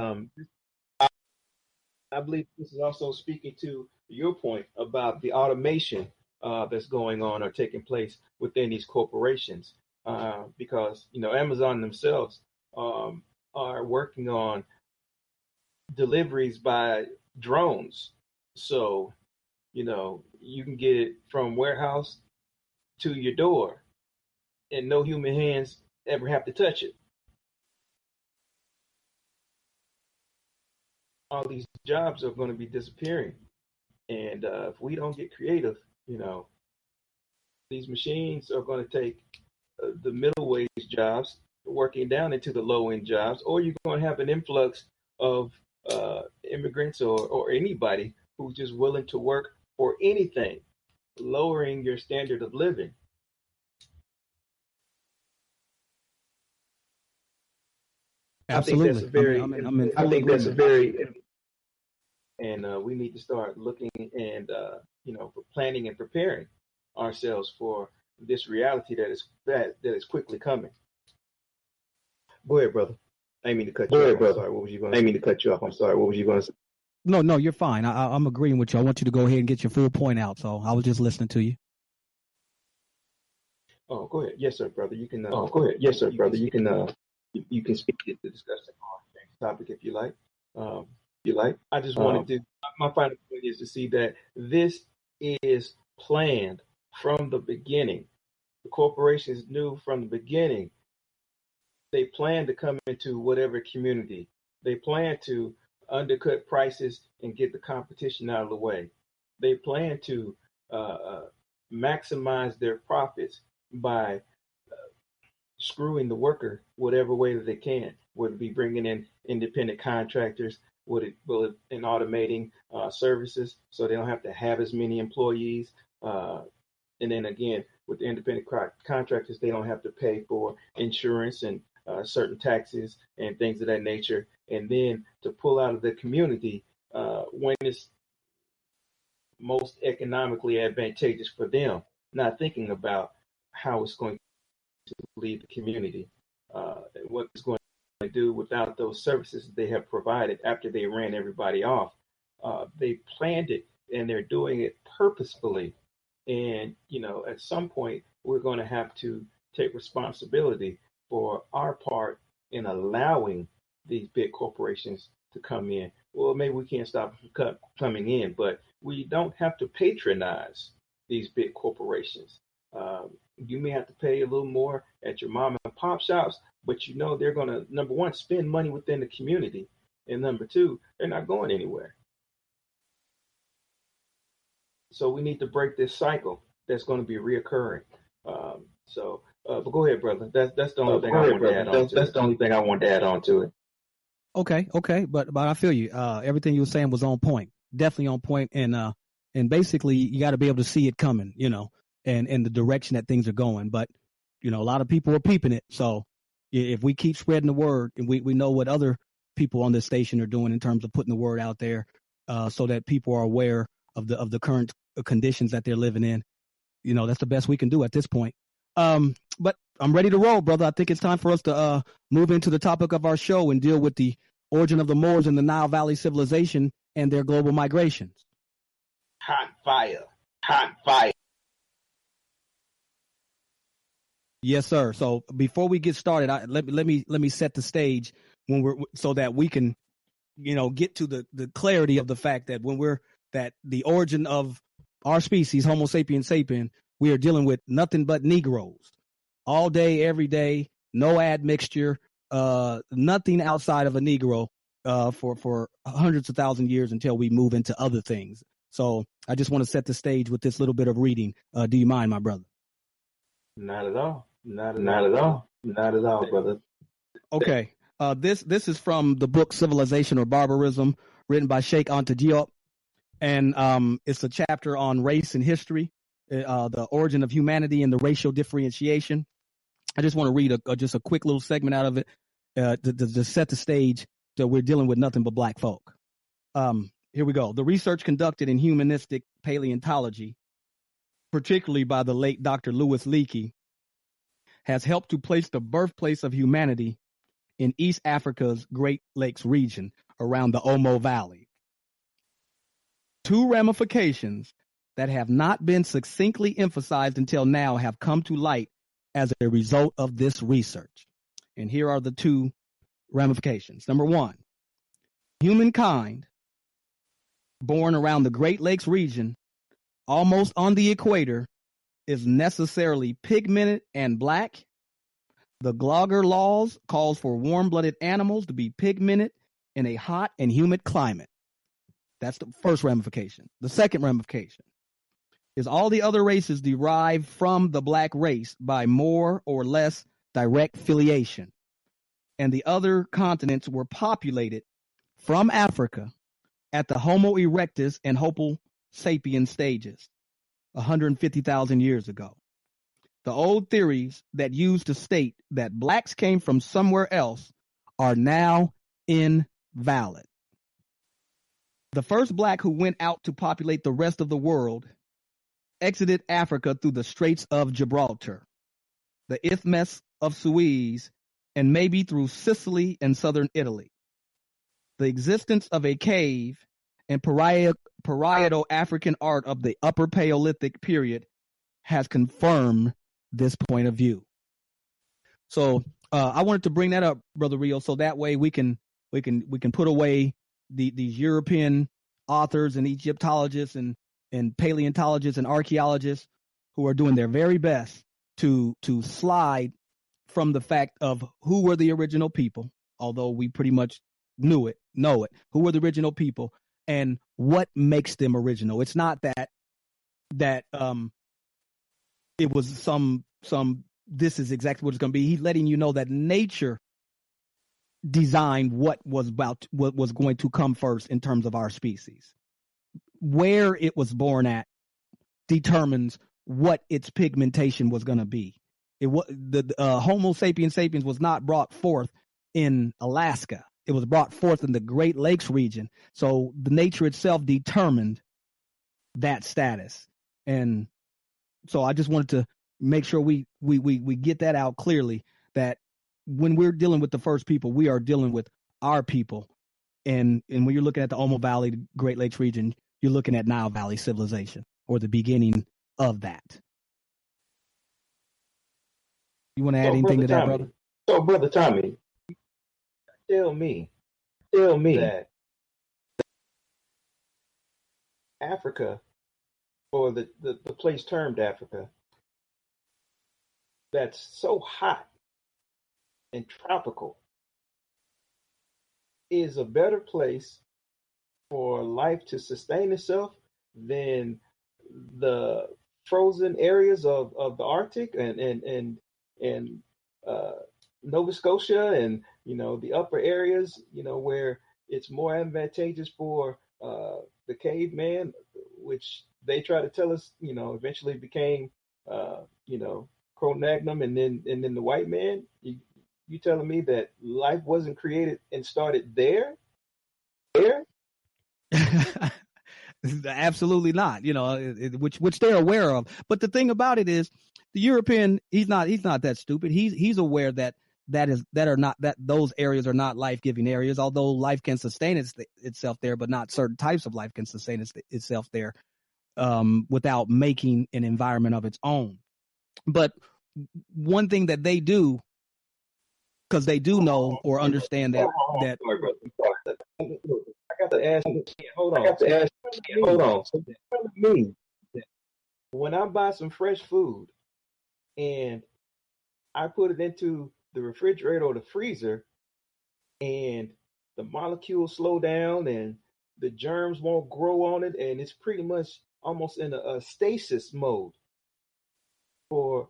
Speaker 3: I believe this is also speaking to your point about the automation that's going on or taking place within these corporations, because Amazon themselves are working on deliveries by drones, so you can get it from warehouse to your door, and no human hands ever have to touch it. All these jobs are going to be disappearing, and if we don't get creative, these machines are going to take the middle wage jobs, working down into the low end jobs, or you're going to have an influx of immigrants or anybody who's just willing to work for anything, lowering your standard of living.
Speaker 2: Absolutely.
Speaker 3: I think that's a very, and we need to start looking and for planning and preparing ourselves for this reality that is quickly coming. Go ahead, brother. I didn't mean to cut you off. I'm sorry. What was you going to? I didn't mean to cut you off. I'm sorry. What was you going to say?
Speaker 2: No, you're fine. I'm agreeing with you. I want you to go ahead and get your full point out. So I was just listening to you.
Speaker 3: Oh, go ahead. Yes, sir, brother. You can. Go ahead. Yes, sir, brother. You can. You can speak to the discussion on the topic if you like. I just wanted to. My final point is to see that this is planned from the beginning. The corporations knew from the beginning. They plan to come into whatever community. They plan to undercut prices and get the competition out of the way. They plan to maximize their profits by screwing the worker whatever way that they can, whether it be bringing in independent contractors, in automating services so they don't have to have as many employees. And then again, with the independent contractors, they don't have to pay for insurance and certain taxes and things of that nature. And then to pull out of the community when it's most economically advantageous for them, not thinking about how it's going to leave the community, what it's going to do without those services they have provided after they ran everybody off. They planned it and they're doing it purposefully. And, at some point, we're going to have to take responsibility for our part in allowing these big corporations to come in. Well, maybe we can't stop them coming in, but we don't have to patronize these big corporations. You may have to pay a little more at your mom and pop shops, but they're going to, number one, spend money within the community. And number two, they're not going anywhere. So we need to break this cycle that's going to be reoccurring. But go ahead, brother. That's the only thing I wanted to add on. That's the only thing I wanted to add on to it.
Speaker 2: Okay, but I feel you. Everything you were saying was on point, definitely on point, and basically you got to be able to see it coming, and the direction that things are going. But a lot of people are peeping it. So if we keep spreading the word, and we know what other people on this station are doing in terms of putting the word out there, so that people are aware of the current conditions that they're living in, that's the best we can do at this point. But I'm ready to roll, brother. I think it's time for us to move into the topic of our show and deal with the origin of the Moors in the Nile Valley civilization and their global migrations.
Speaker 3: Hot fire.
Speaker 2: Yes, sir. So before we get started, let me set the stage so that we can, get to the clarity of the fact that that the origin of our species, Homo sapiens sapien, we are dealing with nothing but Negroes all day, every day, no admixture, nothing outside of a Negro for hundreds of thousand years until we move into other things. So I just want to set the stage with this little bit of reading. Do you mind, my brother?
Speaker 3: Not at all. Not at all. Not at all, brother.
Speaker 2: Okay. This is from the book Civilization or Barbarism, written by Sheikh Anta Diop, and it's a chapter on race and history, the origin of humanity and the racial differentiation. I just want to read just a quick little segment out of it to set the stage that we're dealing with nothing but black folk. Here we go. The research conducted in humanistic paleontology, particularly by the late Dr. Louis Leakey, has helped to place the birthplace of humanity in East Africa's Great Lakes region around the Omo Valley. Two ramifications that have not been succinctly emphasized until now have come to light as a result of this research. And here are the two ramifications. Number one, humankind, born around the Great Lakes region, almost on the equator, is necessarily pigmented and black. The Glogger laws calls for warm-blooded animals to be pigmented in a hot and humid climate. That's the first ramification. The second ramification is all the other races derive from the black race by more or less direct filiation, and the other continents were populated from Africa at the Homo erectus and Homo sapiens stages 150,000 years ago. The old theories that used to state that blacks came from somewhere else are now invalid. The first black who went out to populate the rest of the world exited Africa through the Straits of Gibraltar, the Isthmus of Suez, and maybe through Sicily and southern Italy. The existence of a cave and parietal African art of the Upper Paleolithic period has confirmed this point of view. So I wanted to bring that up, Brother Rio, so that way we can put away these European authors and Egyptologists and paleontologists and archaeologists who are doing their very best to slide from the fact of who were the original people, although we pretty much know it, who were the original people and what makes them original. It's not that it was some this is exactly what it's going to be. He's letting you know that nature designed what was going to come first in terms of our species. Where it was born at determines what its pigmentation was going to be. The Homo sapiens sapiens was not brought forth in Alaska. It was brought forth in the Great Lakes region. So the nature itself determined that status. And so I just wanted to make sure we get that out clearly, that when we're dealing with the first people, we are dealing with our people. And when you're looking at the Omo Valley, the Great Lakes region, you're looking at Nile Valley civilization, or the beginning of that. You want to add anything to that, brother?
Speaker 3: So, Brother Tommy, tell me that Africa, or the place termed Africa, that's so hot and tropical, is a better place for life to sustain itself than the frozen areas of the Arctic and Nova Scotia and the upper areas where it's more advantageous for the caveman, which they try to tell us eventually became Cro-Magnon and then the white man. You telling me that life wasn't created and started there?
Speaker 2: Absolutely not. Which they're aware of. But the thing about it is, the European, he's not that stupid. He's aware that those areas are not life-giving areas, although life can sustain itself there, but not certain types of life can sustain itself there without making an environment of its own. But one thing that they do, because they do know or understand that.
Speaker 3: I got to ask. Hold on. Me, when I buy some fresh food and I put it into the refrigerator or the freezer, and the molecules slow down and the germs won't grow on it, and it's pretty much almost in a stasis mode for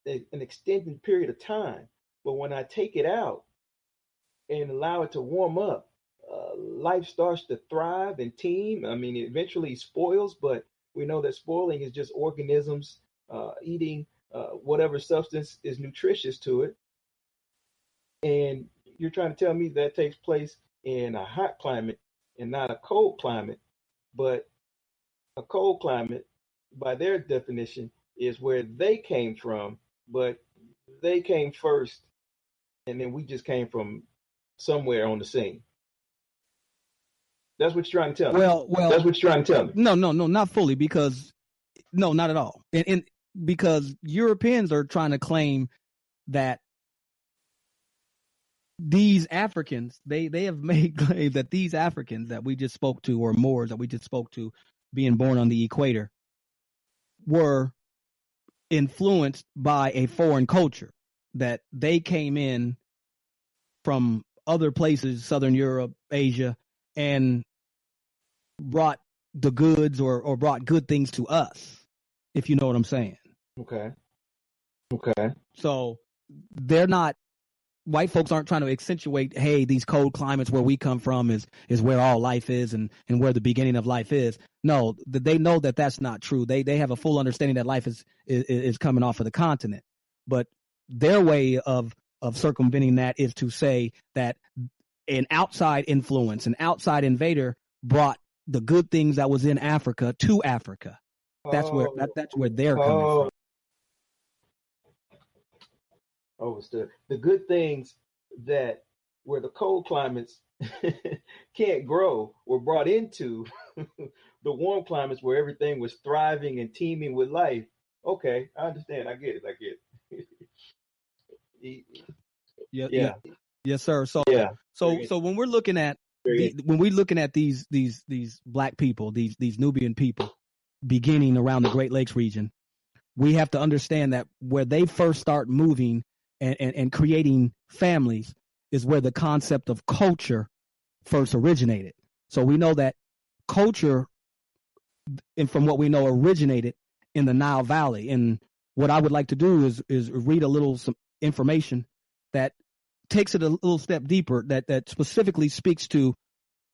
Speaker 3: an extended period of time. But when I take it out and allow it to warm up, life starts to thrive and teem. I mean, it eventually spoils, but we know that spoiling is just organisms eating whatever substance is nutritious to it. And you're trying to tell me that takes place in a hot climate and not a cold climate. But a cold climate, by their definition, is where they came from, but they came first, and then we just came from somewhere on the scene. That's what you're trying to tell me.
Speaker 2: Well,
Speaker 3: that's what you're trying to tell me.
Speaker 2: No, not fully, because no, not at all. And because Europeans are trying to claim that these Africans, they have made claims that these Africans that we just spoke to, or Moors that we just spoke to, being born on the equator, were influenced by a foreign culture, that they came in from other places, Southern Europe, Asia, and brought the goods or brought good things to us, if you know what I'm saying.
Speaker 3: Okay.
Speaker 2: So they're not, white folks aren't trying to accentuate, hey, these cold climates where we come from is where all life is and where the beginning of life is. No, they know that that's not true. They have a full understanding that life is coming off of the continent. But their way of circumventing that is to say that an outside influence, an outside invader brought the good things that was in Africa to Africa. That's where they're coming from.
Speaker 3: Understood. The good things that where the cold climates can't grow were brought into the warm climates where everything was thriving and teeming with life. Okay, I understand. I get it.
Speaker 2: Yeah. Yes, sir. So when we're looking at these black people, these Nubian people beginning around the Great Lakes region, we have to understand that where they first start moving and creating families is where the concept of culture first originated. So we know that culture, and from what we know, originated in the Nile Valley. And what I would like to do is read some information that takes it a little step deeper, that specifically speaks to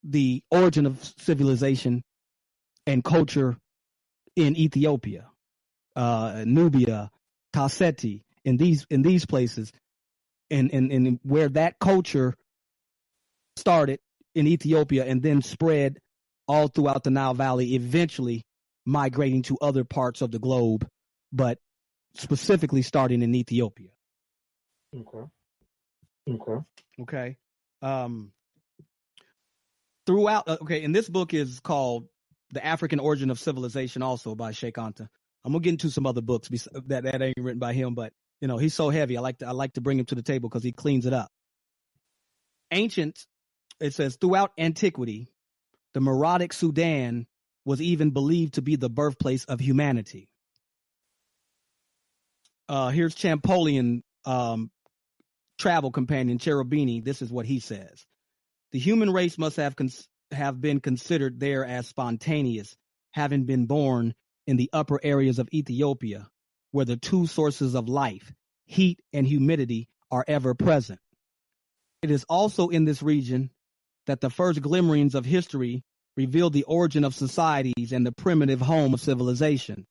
Speaker 2: the origin of civilization and culture in Ethiopia, Nubia, Tasseti, in these places, and where that culture started in Ethiopia and then spread all throughout the Nile Valley, eventually migrating to other parts of the globe, but specifically starting in Ethiopia. Okay. And this book is called The African Origin of Civilization, also by Sheikh Anta. I'm gonna get into some other books that ain't written by him, but he's so heavy. I like to bring him to the table because he cleans it up. It says, throughout antiquity, the Meroitic Sudan was even believed to be the birthplace of humanity. Here's Champollion, travel companion Cherubini. This is what he says. The human race must have been considered there as spontaneous, having been born in the upper areas of Ethiopia, where the two sources of life, heat and humidity, are ever present. It is also in this region that the first glimmerings of history revealed the origin of societies and the primitive home of civilization.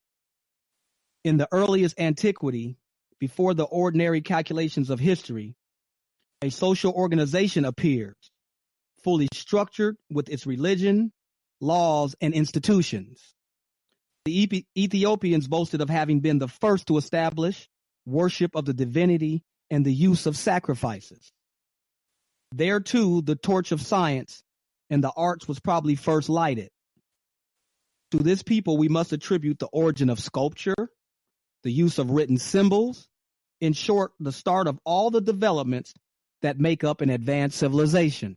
Speaker 2: In the earliest antiquity, before the ordinary calculations of history, a social organization appears, fully structured with its religion, laws, and institutions. The Ethiopians boasted of having been the first to establish worship of the divinity and the use of sacrifices. There, too, the torch of science and the arts was probably first lighted. To this people, we must attribute the origin of sculpture, the use of written symbols, in short, the start of all the developments that make up an advanced civilization.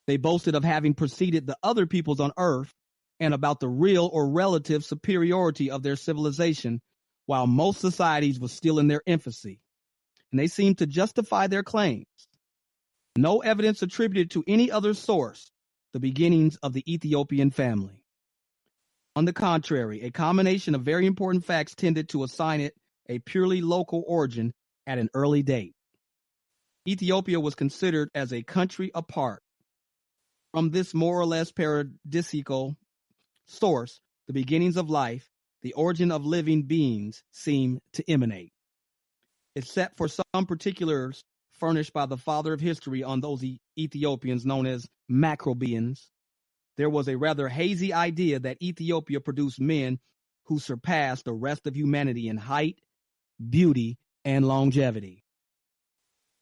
Speaker 2: They boasted of having preceded the other peoples on earth and about the real or relative superiority of their civilization, while most societies were still in their infancy. And they seemed to justify their claims. No evidence attributed to any other source the beginnings of the Ethiopian family. On the contrary, a combination of very important facts tended to assign it a purely local origin at an early date. Ethiopia was considered as a country apart. From this more or less paradisical source, the beginnings of life, the origin of living beings, seem to emanate. Except for some particulars furnished by the father of history on those Ethiopians known as Macrobians, there was a rather hazy idea that Ethiopia produced men who surpassed the rest of humanity in height, beauty, and longevity.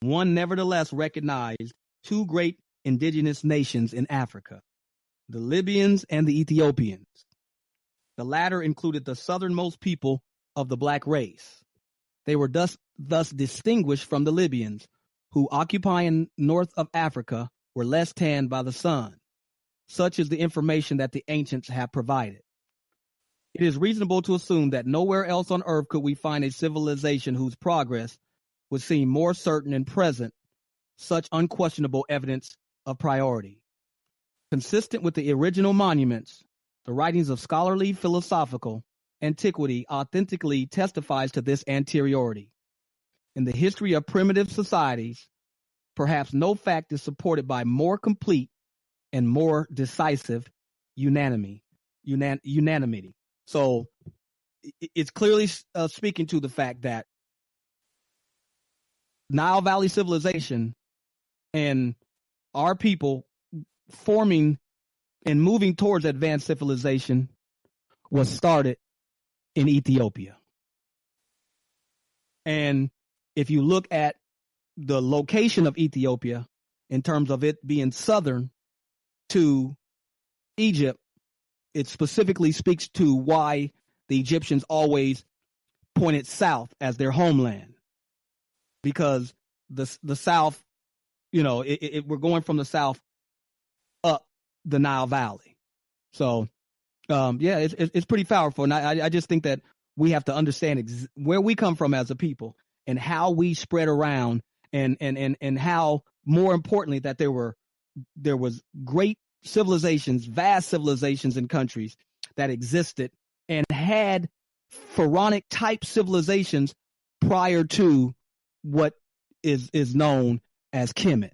Speaker 2: One nevertheless recognized two great indigenous nations in Africa, the Libyans and the Ethiopians. The latter included the southernmost people of the black race. They were thus distinguished from the Libyans, who, occupying north of Africa, were less tanned by the sun. Such is the information that the ancients have provided. It is reasonable to assume that nowhere else on earth could we find a civilization whose progress would seem more certain and present such unquestionable evidence of priority. Consistent with the original monuments, the writings of scholarly philosophical antiquity authentically testifies to this anteriority. In the history of primitive societies, perhaps no fact is supported by more complete and more decisive unanimity. So it's clearly speaking to the fact that Nile Valley civilization and our people forming and moving towards advanced civilization was started in Ethiopia. And if you look at the location of Ethiopia in terms of it being southern to Egypt, it specifically speaks to why the Egyptians always pointed south as their homeland. Because the south, we're going from the south up the Nile Valley. So, it's pretty powerful. And I just think that we have to understand where we come from as a people and how we spread around and how, more importantly, that there was great civilizations, vast civilizations and countries that existed and had pharaonic type civilizations prior to what is known as Kemet,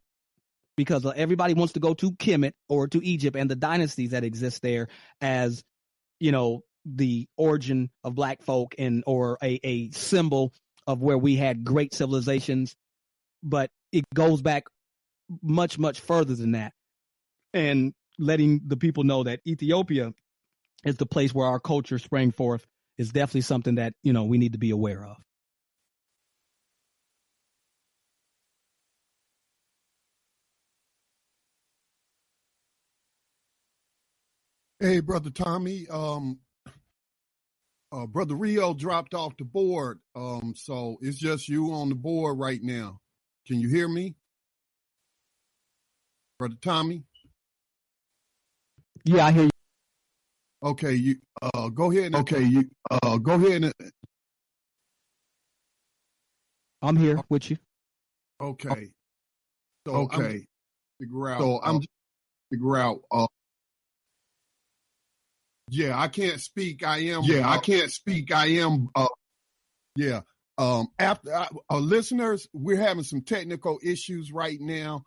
Speaker 2: because everybody wants to go to Kemet or to Egypt and the dynasties that exist there as, the origin of black folk or a symbol of where we had great civilizations. But it goes back much, much further than that. And letting the people know that Ethiopia is the place where our culture sprang forth is definitely something that, we need to be aware of.
Speaker 1: Hey, Brother Tommy, Brother Rio dropped off the board, so it's just you on the board right now. Can you hear me? Brother Tommy?
Speaker 2: Yeah, I hear you.
Speaker 1: Okay, you go ahead. Go ahead.
Speaker 2: I'm here with you.
Speaker 1: Okay. So I'm figure out. I can't speak. I am. After listeners, we're having some technical issues right now.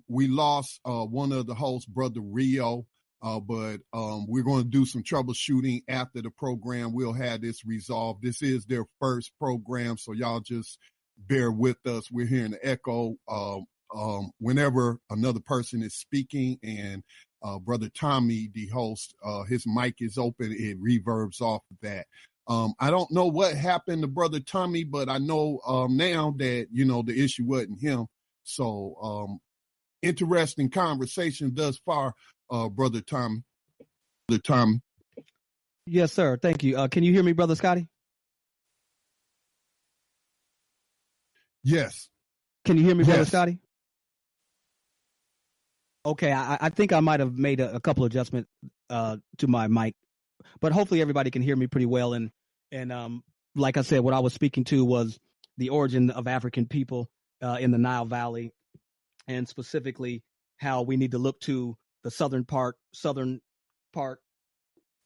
Speaker 1: We lost one of the hosts, Brother Rio, but we're going to do some troubleshooting after the program. We'll have this resolved. This is their first program, so y'all just bear with us. We're hearing the echo whenever another person is speaking, and Brother Tommy, the host, his mic is open. It reverbs off of that. I don't know what happened to Brother Tommy, but I know now that, the issue wasn't him. So interesting conversation thus far, Brother Tommy.
Speaker 2: Yes, sir. Thank you. Can you hear me, Brother Scotty?
Speaker 1: Yes.
Speaker 2: Can you hear me, Brother Scotty? Okay, I think I might have made a couple adjustments to my mic, but hopefully everybody can hear me pretty well. And like I said, what I was speaking to was the origin of African people in the Nile Valley and specifically how we need to look to the southern part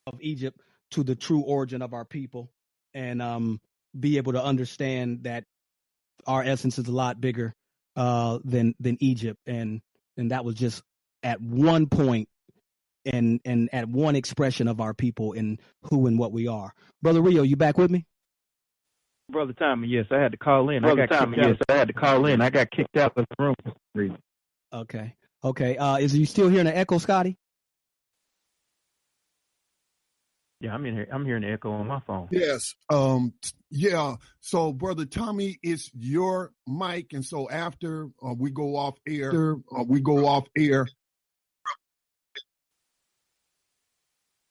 Speaker 2: of Egypt to the true origin of our people, and be able to understand that our essence is a lot bigger than Egypt, and that was just at one point and at one expression of our people and who and what we are. Brother Rio, you back with me?
Speaker 3: Brother Tommy, yes, I had to call in. I got kicked out of the room.
Speaker 2: Okay. Is you still hearing the echo, Scotty?
Speaker 3: Yeah, I'm in here. I'm hearing the echo on my phone.
Speaker 1: Yes. Yeah. So, Brother Tommy, it's your mic, and so after we go off air,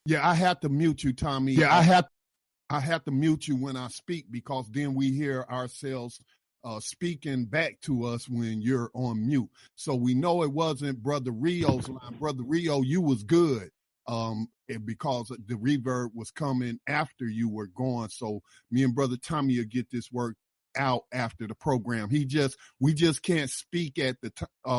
Speaker 1: Yeah, I have to mute you, Tommy. Yeah, I have to mute you when I speak, because then we hear ourselves speaking back to us when you're on mute. So we know it wasn't Brother Rio's line. Brother Rio, you was good. Because the reverb was coming after you were gone. So me and Brother Tommy will get this worked out after the program. We just can't speak at the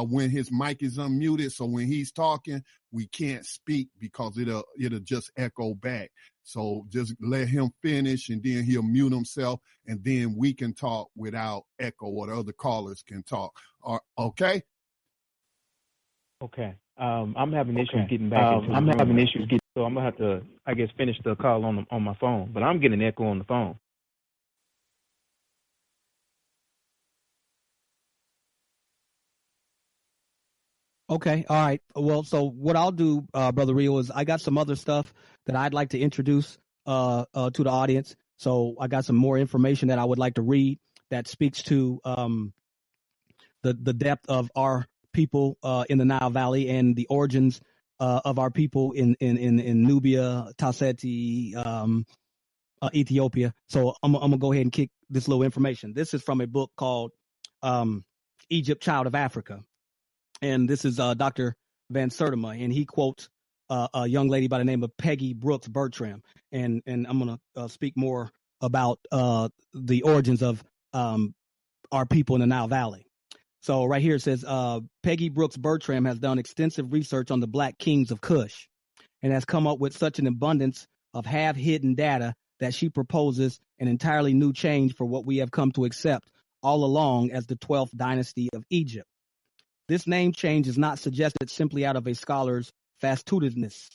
Speaker 1: when his mic is unmuted. So when he's talking, we can't speak because it'll just echo back. So just let him finish, and then he'll mute himself, and then we can talk without echo, or the other callers can talk. Okay?
Speaker 3: Okay. I'm having issues getting back into the room. So I'm gonna have to, I guess, finish the call on my phone. But I'm getting an echo on the phone.
Speaker 2: Okay. All right. Well, so what I'll do, Brother Rio, is I got some other stuff that I'd like to introduce to the audience. So I got some more information that I would like to read that speaks to the depth of our people in the Nile Valley and the origins of our people in Nubia, Tasseti, Ethiopia. So I'm gonna go ahead and kick this little information. This is from a book called Egypt, Child of Africa. And this is Dr. Van Sertima, and he quotes a young lady by the name of Peggy Brooks Bertram. And I'm going to speak more about the origins of our people in the Nile Valley. So right here it says, Peggy Brooks Bertram has done extensive research on the Black Kings of Kush and has come up with such an abundance of half-hidden data that she proposes an entirely new change for what we have come to accept all along as the 12th dynasty of Egypt. This name change is not suggested simply out of a scholar's fastidiousness.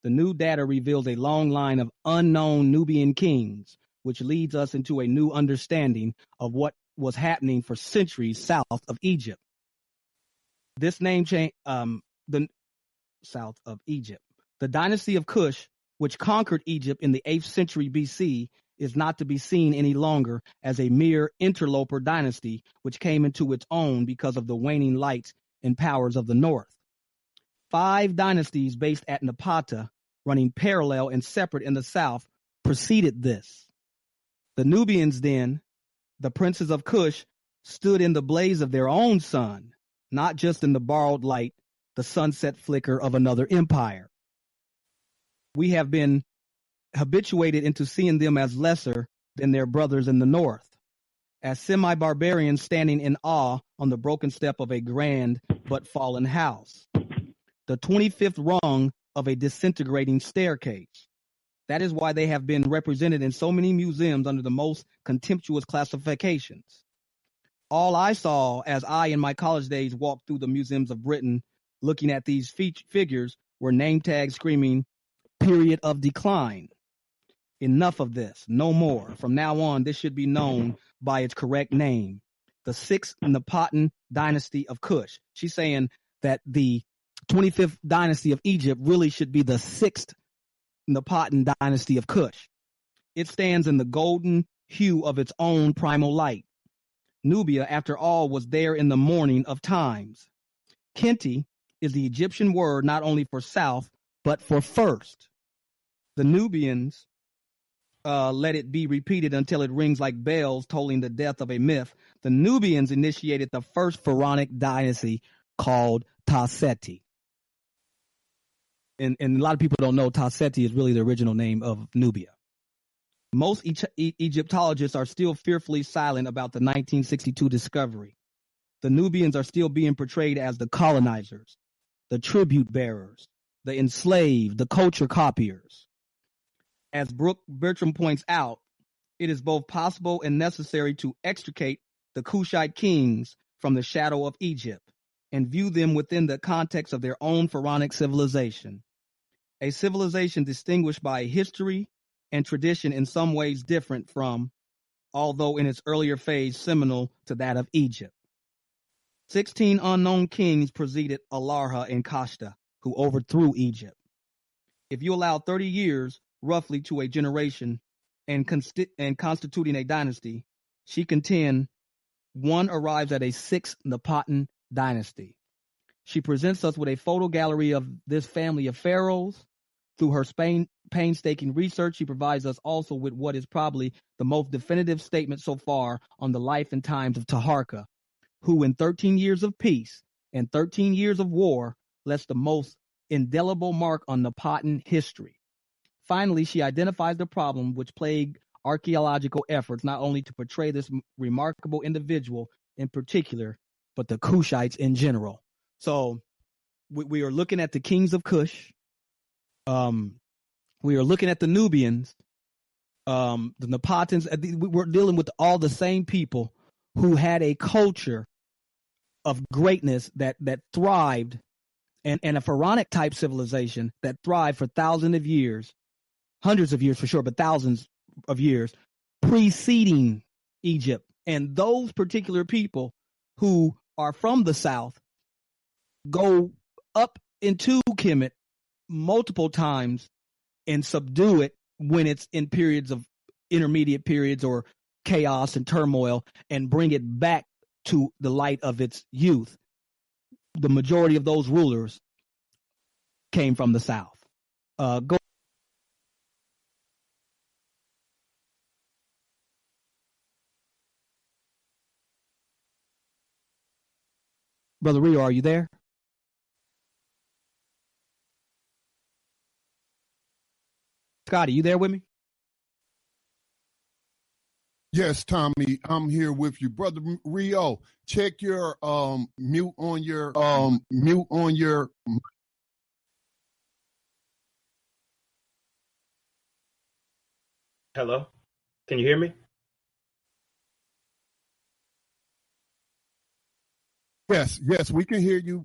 Speaker 2: The new data reveals a long line of unknown Nubian kings, which leads us into a new understanding of what was happening for centuries south of Egypt. This name change, south of Egypt. The dynasty of Kush, which conquered Egypt in the 8th century BC, is not to be seen any longer as a mere interloper dynasty which came into its own because of the waning light and powers of the north. 5 dynasties based at Napata, running parallel and separate in the south, preceded this. The Nubians then, the princes of Kush, stood in the blaze of their own sun, not just in the borrowed light, the sunset flicker of another empire. We have been habituated into seeing them as lesser than their brothers in the north, as semi-barbarians standing in awe on the broken step of a grand but fallen house, the 25th rung of a disintegrating staircase. That is why they have been represented in so many museums under the most contemptuous classifications. All I saw as I in my college days walked through the museums of Britain looking at these figures were name tags screaming, "Period of decline." Enough of this, no more. From now on, this should be known by its correct name, the 6th Napatan dynasty of Kush. She's saying that the 25th dynasty of Egypt really should be the 6th Napatan dynasty of Kush. It stands in the golden hue of its own primal light. Nubia, after all, was there in the morning of times. Kenti is the Egyptian word not only for south, but for first. The Nubians, let it be repeated until it rings like bells tolling the death of a myth. The Nubians initiated the first pharaonic dynasty called Tasseti. And a lot of people don't know Tasseti is really the original name of Nubia. Most Egyptologists are still fearfully silent about the 1962 discovery. the Nubians are still being portrayed as the colonizers, the tribute bearers, the enslaved, the culture copiers. As Brooke Bertram points out, it is both possible and necessary to extricate the Kushite kings from the shadow of Egypt and view them within the context of their own pharaonic civilization, a civilization distinguished by a history and tradition in some ways different from, although in its earlier phase seminal to that of Egypt. 16 unknown kings preceded Alarha and Kashta, who overthrew Egypt. If you allow 30 years, roughly to a generation, and constituting a dynasty, she contend one arrives at a sixth Napatan dynasty. She presents us with a photo gallery of this family of pharaohs. Through her painstaking research, she provides us also with what is probably the most definitive statement so far on the life and times of Taharka, who in 13 years of peace and 13 years of war left the most indelible mark on Napatan history. Finally, she identifies the problem which plagued archaeological efforts not only to portray this remarkable individual in particular, but the Kushites in general. So we are looking at the kings of Kush. We are looking at the Nubians, the Napatans. We're dealing with all the same people who had a culture of greatness that thrived, and a pharaonic type civilization that thrived for thousands of years, hundreds of years for sure, but thousands of years preceding Egypt. And those particular people who are from the south go up into Kemet multiple times and subdue it when it's in periods of intermediate periods or chaos and turmoil, and bring it back to the light of its youth. The majority of those rulers came from the south. Go. Brother Rio, are you there? Scotty, you there with me?
Speaker 1: Yes, Tommy, I'm here with you. Brother Rio, check your mute on your
Speaker 3: Hello? Can you hear me?
Speaker 1: Yes, we can hear you.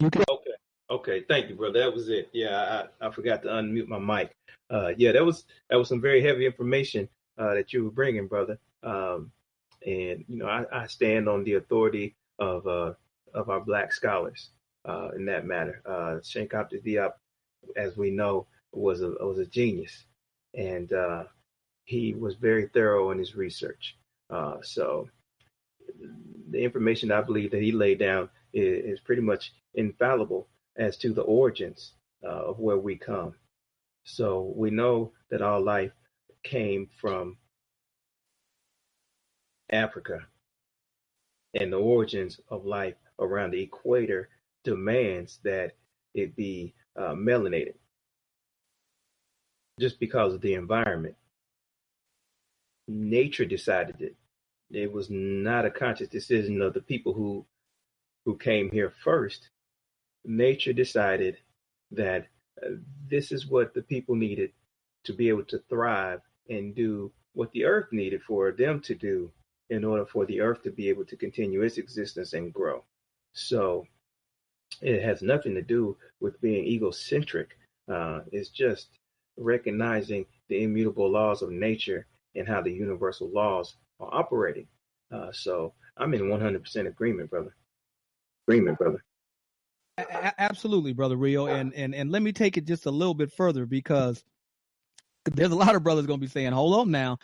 Speaker 3: Okay. Thank you, brother. That was it. Yeah, I forgot to unmute my mic. Yeah, that was some very heavy information that you were bringing, brother. And you know, I stand on the authority of our Black scholars in that matter. Shenkh Diop, as we know, was a genius, and he was very thorough in his research. So the information I believe that he laid down is pretty much infallible as to the origins of where we come. So we know that our life came from Africa, and the origins of life around the equator demands that it be melanated just because of the environment. Nature decided it. It was not a conscious decision of the people who came here first. Nature decided that this is what the people needed to be able to thrive and do what the earth needed for them to do in order for the earth to be able to continue its existence and grow. So it has nothing to do with being egocentric. It's just recognizing the immutable laws of nature and how the universal laws are operating. So I'm in 100% agreement, brother.
Speaker 2: Absolutely, Brother Rio. And let me take it just a little bit further, because there's a lot of brothers going to be saying, hold on now,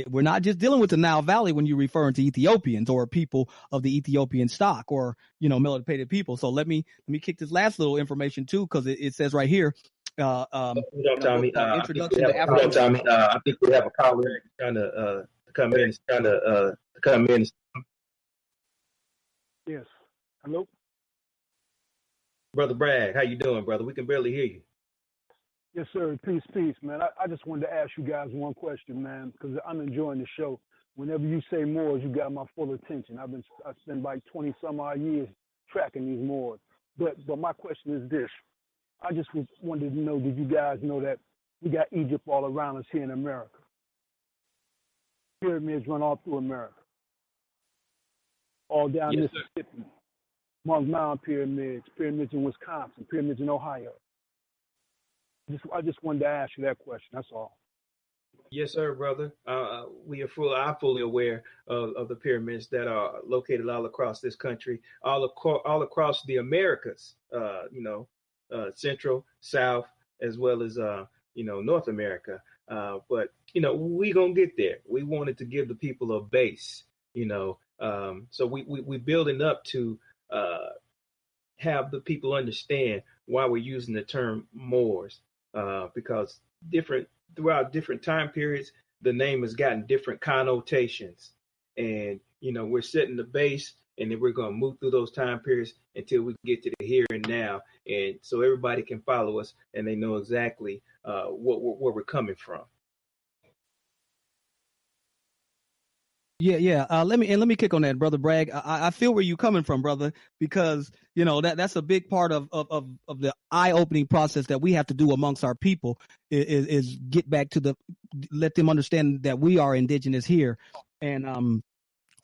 Speaker 2: we're not just dealing with the Nile Valley when you're referring to Ethiopians or people of the Ethiopian stock or, you know, melanated people. So let me kick this last little information too, because it says right here,
Speaker 3: Tommy,
Speaker 2: introduction to African.
Speaker 3: Tommy, I think we have a caller trying to come in.
Speaker 4: Yes. Hello?
Speaker 3: Brother Bragg, how you doing, brother? We can barely hear you.
Speaker 4: Yes, sir. Peace, man. I just wanted to ask you guys one question, man, because I'm enjoying the show.
Speaker 5: Whenever you say Moors, you got my full attention. I spent like 20 some odd years tracking these Moors. But my question is this. I just wanted to know, did you guys know that we got Egypt all around us here in America? Pyramids run all through America. All down
Speaker 3: Yes,
Speaker 5: Mississippi. Monk Mound pyramids, pyramids in Wisconsin, pyramids in Ohio. I just wanted to ask you that question. That's all.
Speaker 3: Yes, sir, brother. I'm fully aware of the pyramids that are located all across this country, all across the Americas. Central, South, as well as North America. But we gonna get there. We wanted to give the people a base. So we building up to have the people understand why we're using the term Moors, because throughout different time periods, the name has gotten different connotations, and we're setting the base, and then we're going to move through those time periods until we get to the here and now, and so everybody can follow us and they know exactly where we're coming from.
Speaker 2: Yeah. Let me kick on that, Brother Bragg. I feel where you're coming from, brother, because that's a big part of the eye-opening process that we have to do amongst our people is get back to let them understand that we are indigenous here. And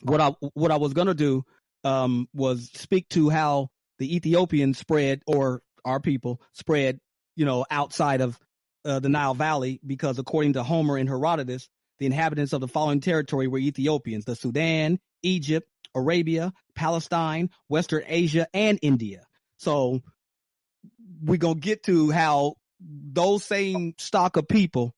Speaker 2: what I was gonna do was speak to how the Ethiopians spread, or our people spread, outside of the Nile Valley, because according to Homer and Herodotus, the inhabitants of the following territory were Ethiopians: the Sudan, Egypt, Arabia, Palestine, Western Asia, and India. So we're going to get to how those same stock of people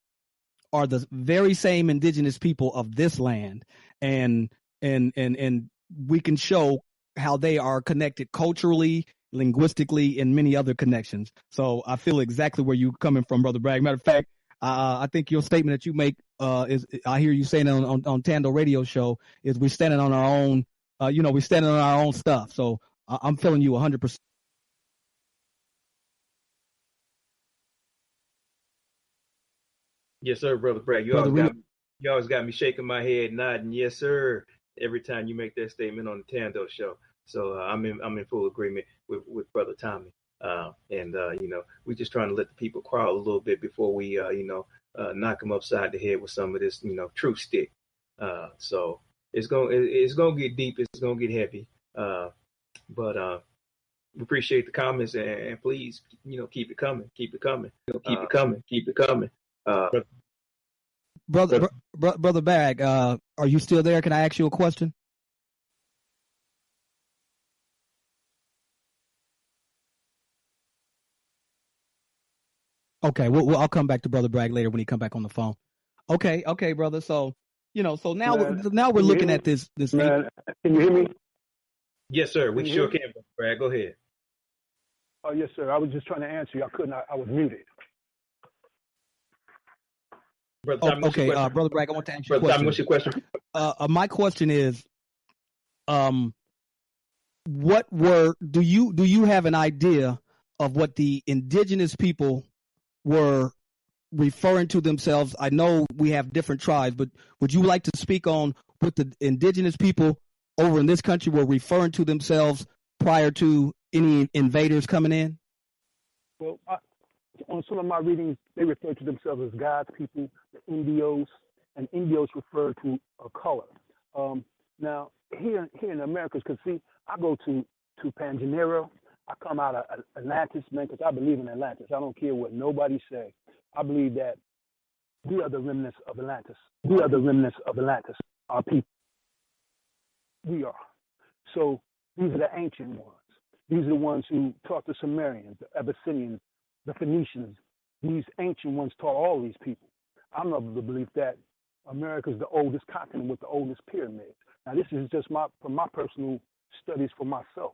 Speaker 2: are the very same indigenous people of this land. And we can show how they are connected culturally, linguistically, and many other connections. So I feel exactly where you're coming from, Brother Bragg. Matter of fact, I think your statement that you make is, I hear you saying on Tando Radio Show, is we're standing on our own, we're standing on our own stuff. So I'm feeling you 100%.
Speaker 3: Yes, sir, Brother Bragg. You always got me shaking my head, nodding yes, sir, every time you make that statement on the Tando Show. So I'm in full agreement with Brother Tommy. We're just trying to let the people crawl a little bit before we, knock them upside the head with some of this, truth stick. So it's gonna get deep. It's gonna get heavy. But we appreciate the comments, and please, keep it coming. Keep it coming. Keep it coming. Keep it coming.
Speaker 2: Brother Bragg, are you still there? Can I ask you a question? Okay, well, I'll come back to Brother Bragg later when he come back on the phone. Okay, brother. So, so now we're looking at this.
Speaker 5: Man, can you hear me?
Speaker 3: Yes, sir. We sure can, Brother Bragg. Go ahead.
Speaker 5: Oh, yes, sir. I was just trying to answer you. I couldn't. I was muted.
Speaker 3: Brother Tommy,
Speaker 2: Brother Bragg, I want to answer your
Speaker 3: question. Tommy, what's your question?
Speaker 2: My question is, do you have an idea of what the indigenous people were referring to themselves? I know we have different tribes, but would you like to speak on what the indigenous people over in this country were referring to themselves prior to any invaders coming in?
Speaker 5: Well, on some of my readings, they refer to themselves as God's people, the Indios, and Indios refer to a color. Now, here in America, because see, I go to Panganero. I come out of Atlantis, man, because I believe in Atlantis. I don't care what nobody say. I believe that we are the remnants of Atlantis. We are the remnants of Atlantis, our people. We are. So these are the ancient ones. These are the ones who taught the Sumerians, the Abyssinians, the Phoenicians. These ancient ones taught all these people. I'm of the belief that America is the oldest continent with the oldest pyramids. Now, this is just from my personal studies for myself.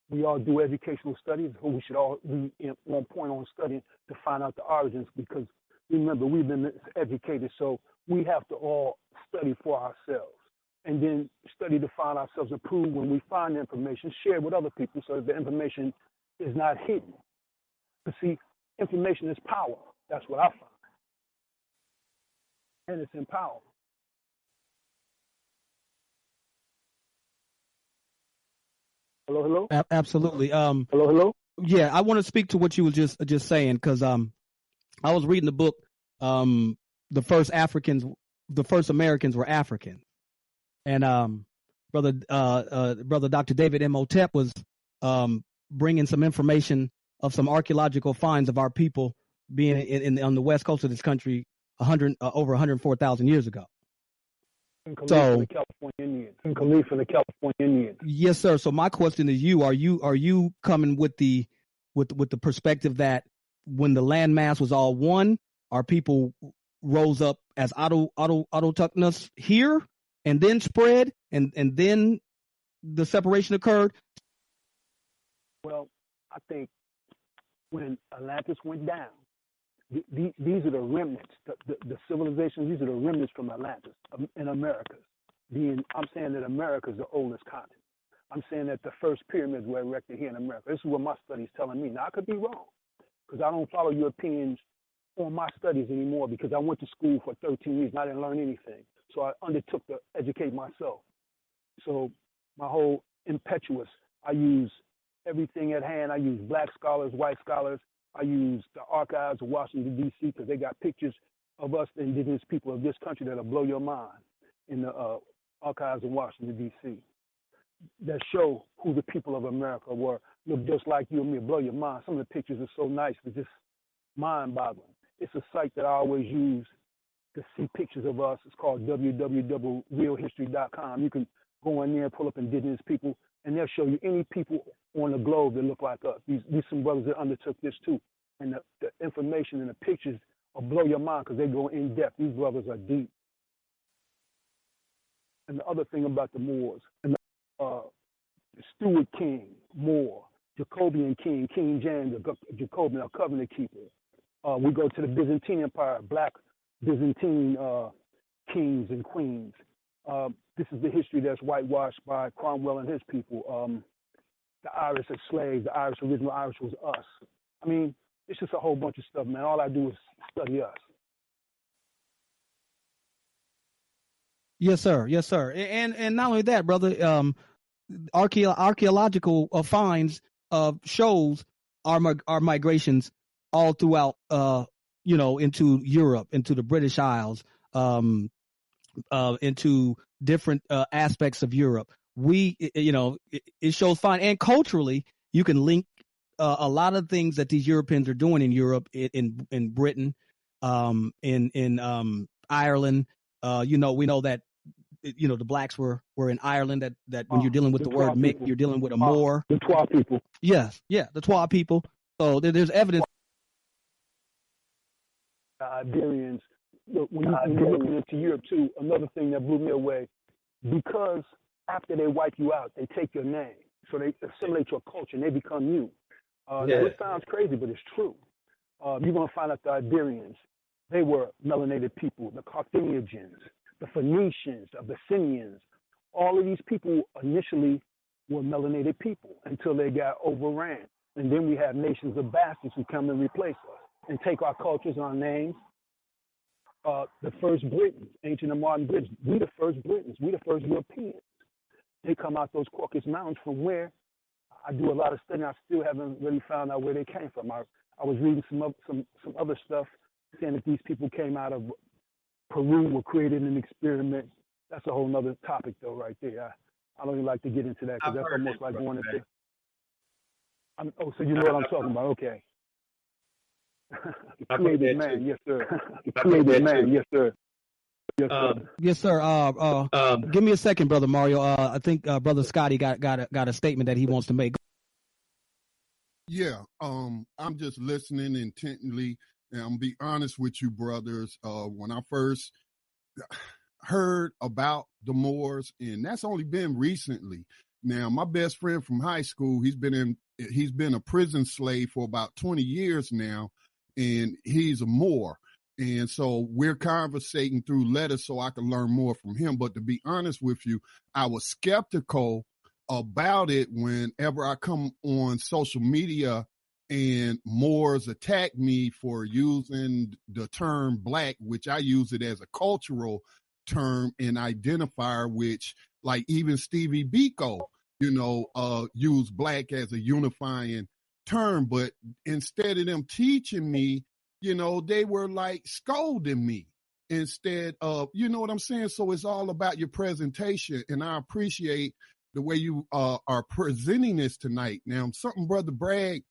Speaker 5: We all do educational studies, but we should all be on point on studying to find out the origins, because remember, we've been educated, so we have to all study for ourselves and then study to find ourselves approved. When we find information, share with other people so that the information is not hidden. But see, information is power. That's what I find. And it's in power. Hello.
Speaker 2: Absolutely.
Speaker 5: Hello.
Speaker 2: Yeah, I want to speak to what you were just saying because I was reading the book. The first Americans were African, and brother Dr. David Imhotep was bringing some information of some archaeological finds of our people being on the west coast of this country over 104,000 years ago.
Speaker 5: So, the California Indians.
Speaker 2: Yes, sir. So my question is, are you coming with the perspective that when the landmass was all one, our people rose up as autochthonous here and then spread and then the separation occurred?
Speaker 5: Well, I think when Atlantis went down, these are the remnants, the civilizations. These are the remnants from Atlantis in America. I'm saying that America is the oldest continent. I'm saying that the first pyramids were erected here in America. This is what my studies telling me. Now I could be wrong because I don't follow Europeans on my studies anymore because I went to school for 13 years and I didn't learn anything. So I undertook to educate myself. So my whole impetuous, I use everything at hand. I use black scholars, white scholars. I use the archives of Washington, D.C. because they got pictures of us, the indigenous people of this country, that'll blow your mind in the archives of Washington, D.C. that show who the people of America were. Look just like you and me, blow your mind. Some of the pictures are so nice, it's just mind-boggling. It's a site that I always use to see pictures of us. It's called www.realhistory.com. You can go in there and pull up indigenous people, and they'll show you any people on the globe that look like us. These some brothers that undertook this too. And the information and the pictures will blow your mind because they go in depth. These brothers are deep. And the other thing about the Moors, and the Stewart King, Moor, Jacobean King, King James, Jacobean, a covenant keeper. We go to the Byzantine Empire, black Byzantine kings and queens. This is the history that's whitewashed by Cromwell and his people. The Irish as slaves, the original Irish was us. I mean, it's just a whole bunch of stuff, man. All I do is study us.
Speaker 2: Yes, sir. Yes, sir. And not only that, brother, archaeological finds shows our migrations all throughout, into Europe, into the British Isles, into different aspects of Europe. It shows fine, and culturally, you can link a lot of things that these Europeans are doing in Europe, in Britain, in Ireland. We know that the blacks were in Ireland. That when you're dealing with the word Mick, you're dealing with a Moor.
Speaker 5: The Twa people.
Speaker 2: Yes, yeah, the Twa people. So there's evidence.
Speaker 5: Iberians. Look, when you're looking into Europe too, another thing that blew me away, because after they wipe you out, they take your name, so they assimilate your culture and they become you. It sounds crazy, but it's true. You're gonna find out the Iberians, they were melanated people, the Carthaginians, the Phoenicians, the Abyssinians. All of these people initially were melanated people until they got overran, and then we have nations of bastards who come and replace us and take our cultures and our names. The first Britons, ancient and modern Britons, we the first Britons, we the first Europeans. They come out those Caucasus Mountains from where I do a lot of studying. I still haven't really found out where they came from. I was reading some other stuff saying that these people came out of Peru, were created in an experiment. That's a whole nother topic though right there. I don't even like to get into that because that's almost like going into so you know what I'm talking about, okay. Created man, yes sir. Created man, yes sir. Yes sir.
Speaker 2: Yes sir. Give me a second, brother Mario. I think brother Scotty got a statement that he wants to make.
Speaker 1: Yeah, I'm just listening intently, and I'm gonna be honest with you, brothers. When I first heard about the Moors, and that's only been recently. Now, my best friend from high school, he's been a prison slave for about 20 years now, and he's a Moor. And so we're conversating through letters so I can learn more from him. But to be honest with you, I was skeptical about it whenever I come on social media and Moors attack me for using the term black, which I use it as a cultural term and identifier, which like even Stevie Biko use black as a unifying term. But instead of them teaching me, they were like scolding me instead of, you know what I'm saying? So it's all about your presentation. And I appreciate the way you are presenting this tonight. Now, something Brother Bragg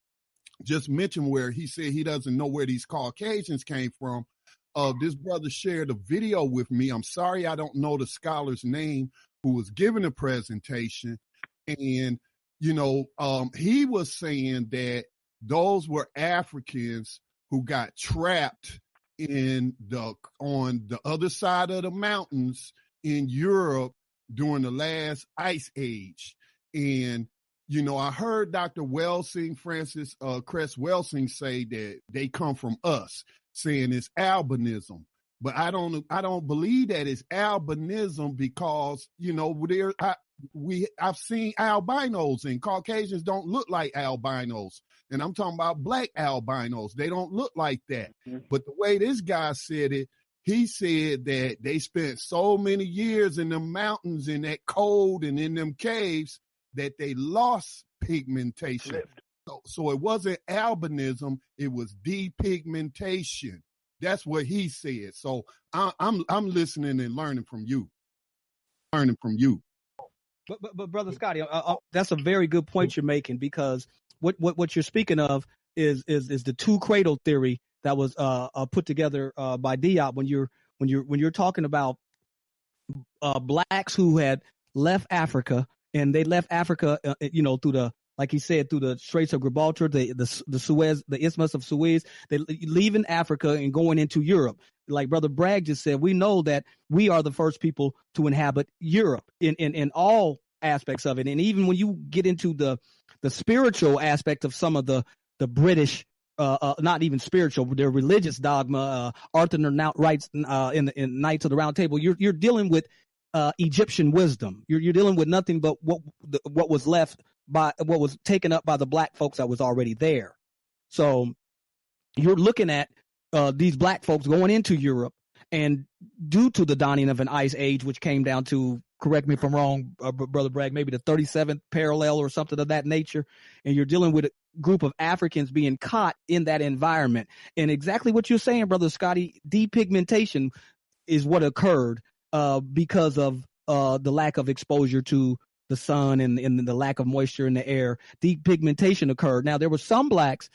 Speaker 1: just mentioned where he said he doesn't know where these Caucasians came from. This brother shared a video with me. I'm sorry I don't know the scholar's name who was giving a presentation. And, he was saying that those were Africans who got trapped on the other side of the mountains in Europe during the last ice age. And, I heard Dr. Welsing, Francis Cress Welsing, say that they come from us, saying it's albinism. But I don't believe that it's albinism because, I've seen albinos, and Caucasians don't look like albinos. And I'm talking about black albinos. They don't look like that. Mm-hmm. But the way this guy said it, he said that they spent so many years in the mountains in that cold and in them caves that they lost pigmentation. So it wasn't albinism, it was depigmentation. That's what he said. So I'm listening and learning from you.
Speaker 2: But Brother Scotty, that's a very good point you're making, because what you're speaking of is the two cradle theory that was put together by Diop when you're talking about blacks who had left Africa, and they left Africa through the, like he said, through the Straits of Gibraltar, the Suez, the Isthmus of Suez, they leaving Africa and going into Europe. Like Brother Bragg just said, we know that we are the first people to inhabit Europe in all aspects of it. And even when you get into the spiritual aspect of some of the British, not even spiritual, their religious dogma, Arthur writes in Knights of the Round Table, you're dealing with Egyptian wisdom. You're dealing with nothing but what was left by what was taken up by the black folks that was already there. So you're looking at these black folks going into Europe, and due to the dawning of an ice age, which came down to, correct me if I'm wrong, Brother Bragg, maybe the 37th parallel or something of that nature, and you're dealing with a group of Africans being caught in that environment. And exactly what you're saying, Brother Scotty, depigmentation is what occurred because of the lack of exposure to the sun and the lack of moisture in the air. Depigmentation occurred. Now, there were some blacks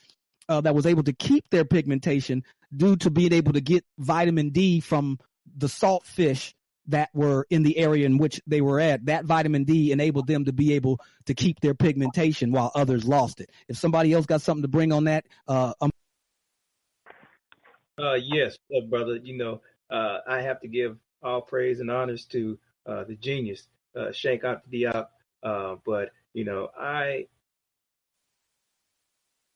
Speaker 2: that was able to keep their pigmentation due to being able to get vitamin D from the salt fish that were in the area in which they were at. That vitamin D enabled them to be able to keep their pigmentation while others lost it. If somebody else got something to bring on that,
Speaker 3: yes, brother. I have to give all praise and honors to the genius, Sheikh Diop. But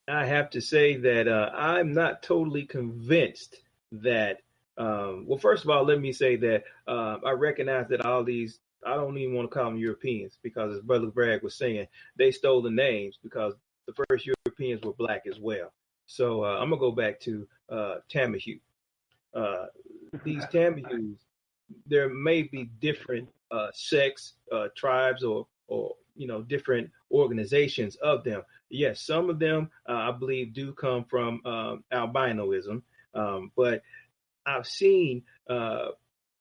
Speaker 3: I have to say that I'm not totally convinced that. Well, first of all, let me say that I recognize that all these, I don't even want to call them Europeans, because as Brother Bragg was saying, they stole the names because the first Europeans were black as well. So I'm going to go back to Tamahu. These Tamahus, there may be different sects, tribes, or different organizations of them. Yes, some of them I believe do come from albinoism, but I've seen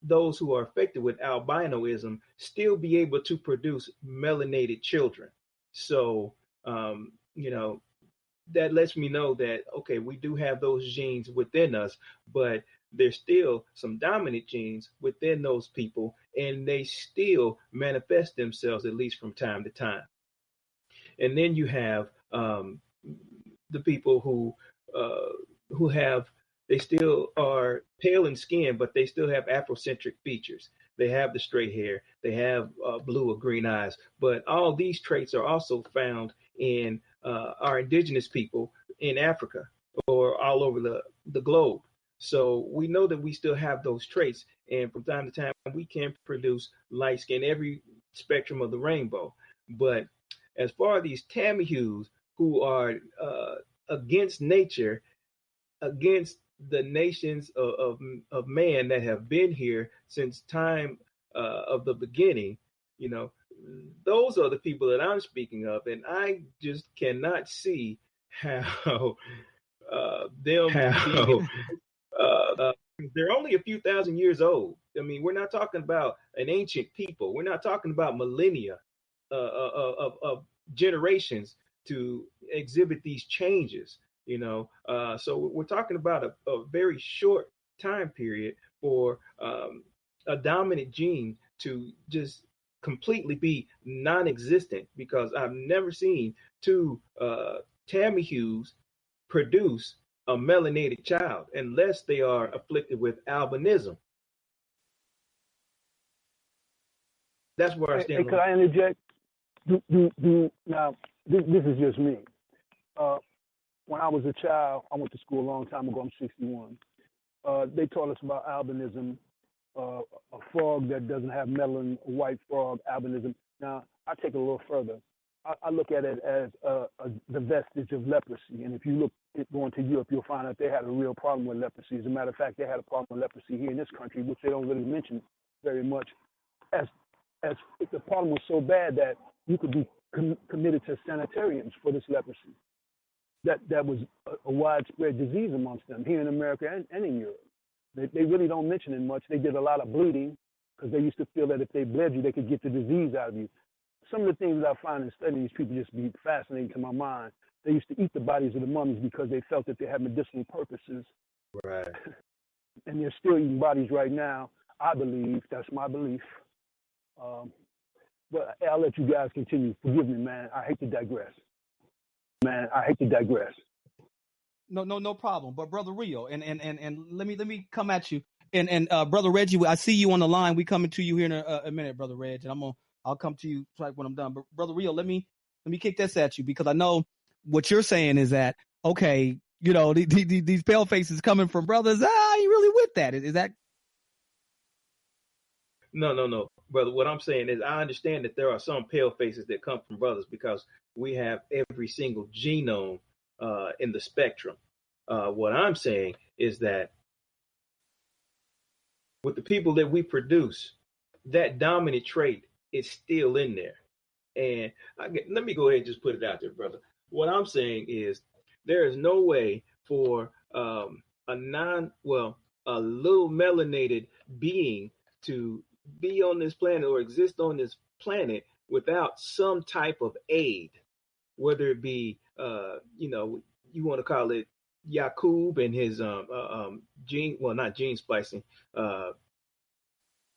Speaker 3: those who are affected with albinoism still be able to produce melanated children. So, that lets me know that, okay, we do have those genes within us, but there's still some dominant genes within those people, and they still manifest themselves, at least from time to time. And then you have the people who have, they still are pale in skin, but they still have Afrocentric features. They have the straight hair. They have blue or green eyes. But all these traits are also found in our indigenous people in Africa or all over the globe. So we know that we still have those traits. And from time to time, we can produce light skin, every spectrum of the rainbow. But as far as these Tamahus who are against nature, against the nations of man that have been here since time of the beginning, those are the people that I'm speaking of, and I just cannot see how them being they're only a few thousand years old. I mean, we're not talking about an ancient people. We're not talking about millennia of generations to exhibit these changes. So we're talking about a very short time period for a dominant gene to just completely be non-existent, because I've never seen two Tammy Hues produce a melanated child unless they are afflicted with albinism. That's where I stand.
Speaker 5: Hey, could I interject? Now, this is just me. When I was a child, I went to school a long time ago. I'm 61. They taught us about albinism, a frog that doesn't have melanin, a white frog, albinism. Now, I take it a little further. I look at it as the vestige of leprosy. And if you look at going to Europe, you'll find out they had a real problem with leprosy. As a matter of fact, they had a problem with leprosy here in this country, which they don't really mention very much. As if the problem was so bad that you could be committed to sanitariums for this leprosy. That was a widespread disease amongst them here in America and in Europe. They really don't mention it much. They did a lot of bleeding because they used to feel that if they bled you, they could get the disease out of you. Some of the things that I find in studying these people just be fascinating to my mind. They used to eat the bodies of the mummies because they felt that they had medicinal purposes.
Speaker 3: Right.
Speaker 5: And they're still eating bodies right now, I believe. That's my belief. But I'll let you guys continue. Forgive me, man. I hate to digress.
Speaker 2: No problem. But Brother Rio, and let me come at you. And Brother Reggie, I see you on the line. We coming to you here in a minute, Brother Reg, and I'll come to you right when I'm done. But Brother Rio, let me kick this at you, because I know what you're saying is that, okay, these pale faces coming from brothers, I ain't really with that. Is that?
Speaker 3: No, brother. What I'm saying is I understand that there are some pale faces that come from brothers because we have every single genome in the spectrum. What I'm saying is that with the people that we produce, that dominant trait is still in there. And let me go ahead and just put it out there, brother. What I'm saying is there is no way for a little melanated being to be on this planet or exist on this planet without some type of aid, whether it be, you want to call it Yakub and his not gene splicing,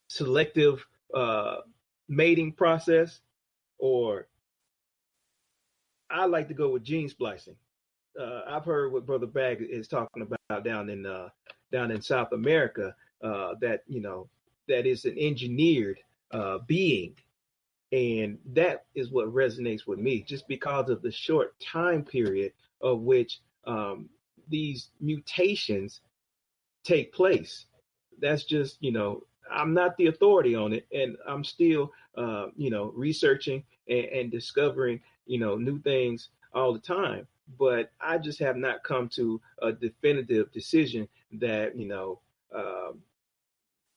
Speaker 3: selective mating process, or I like to go with gene splicing. I've heard what Brother Bag is talking about down in South America, that is an engineered being. And that is what resonates with me, just because of the short time period of which these mutations take place. That's just, I'm not the authority on it, and I'm still, researching and discovering, new things all the time. But I just have not come to a definitive decision that,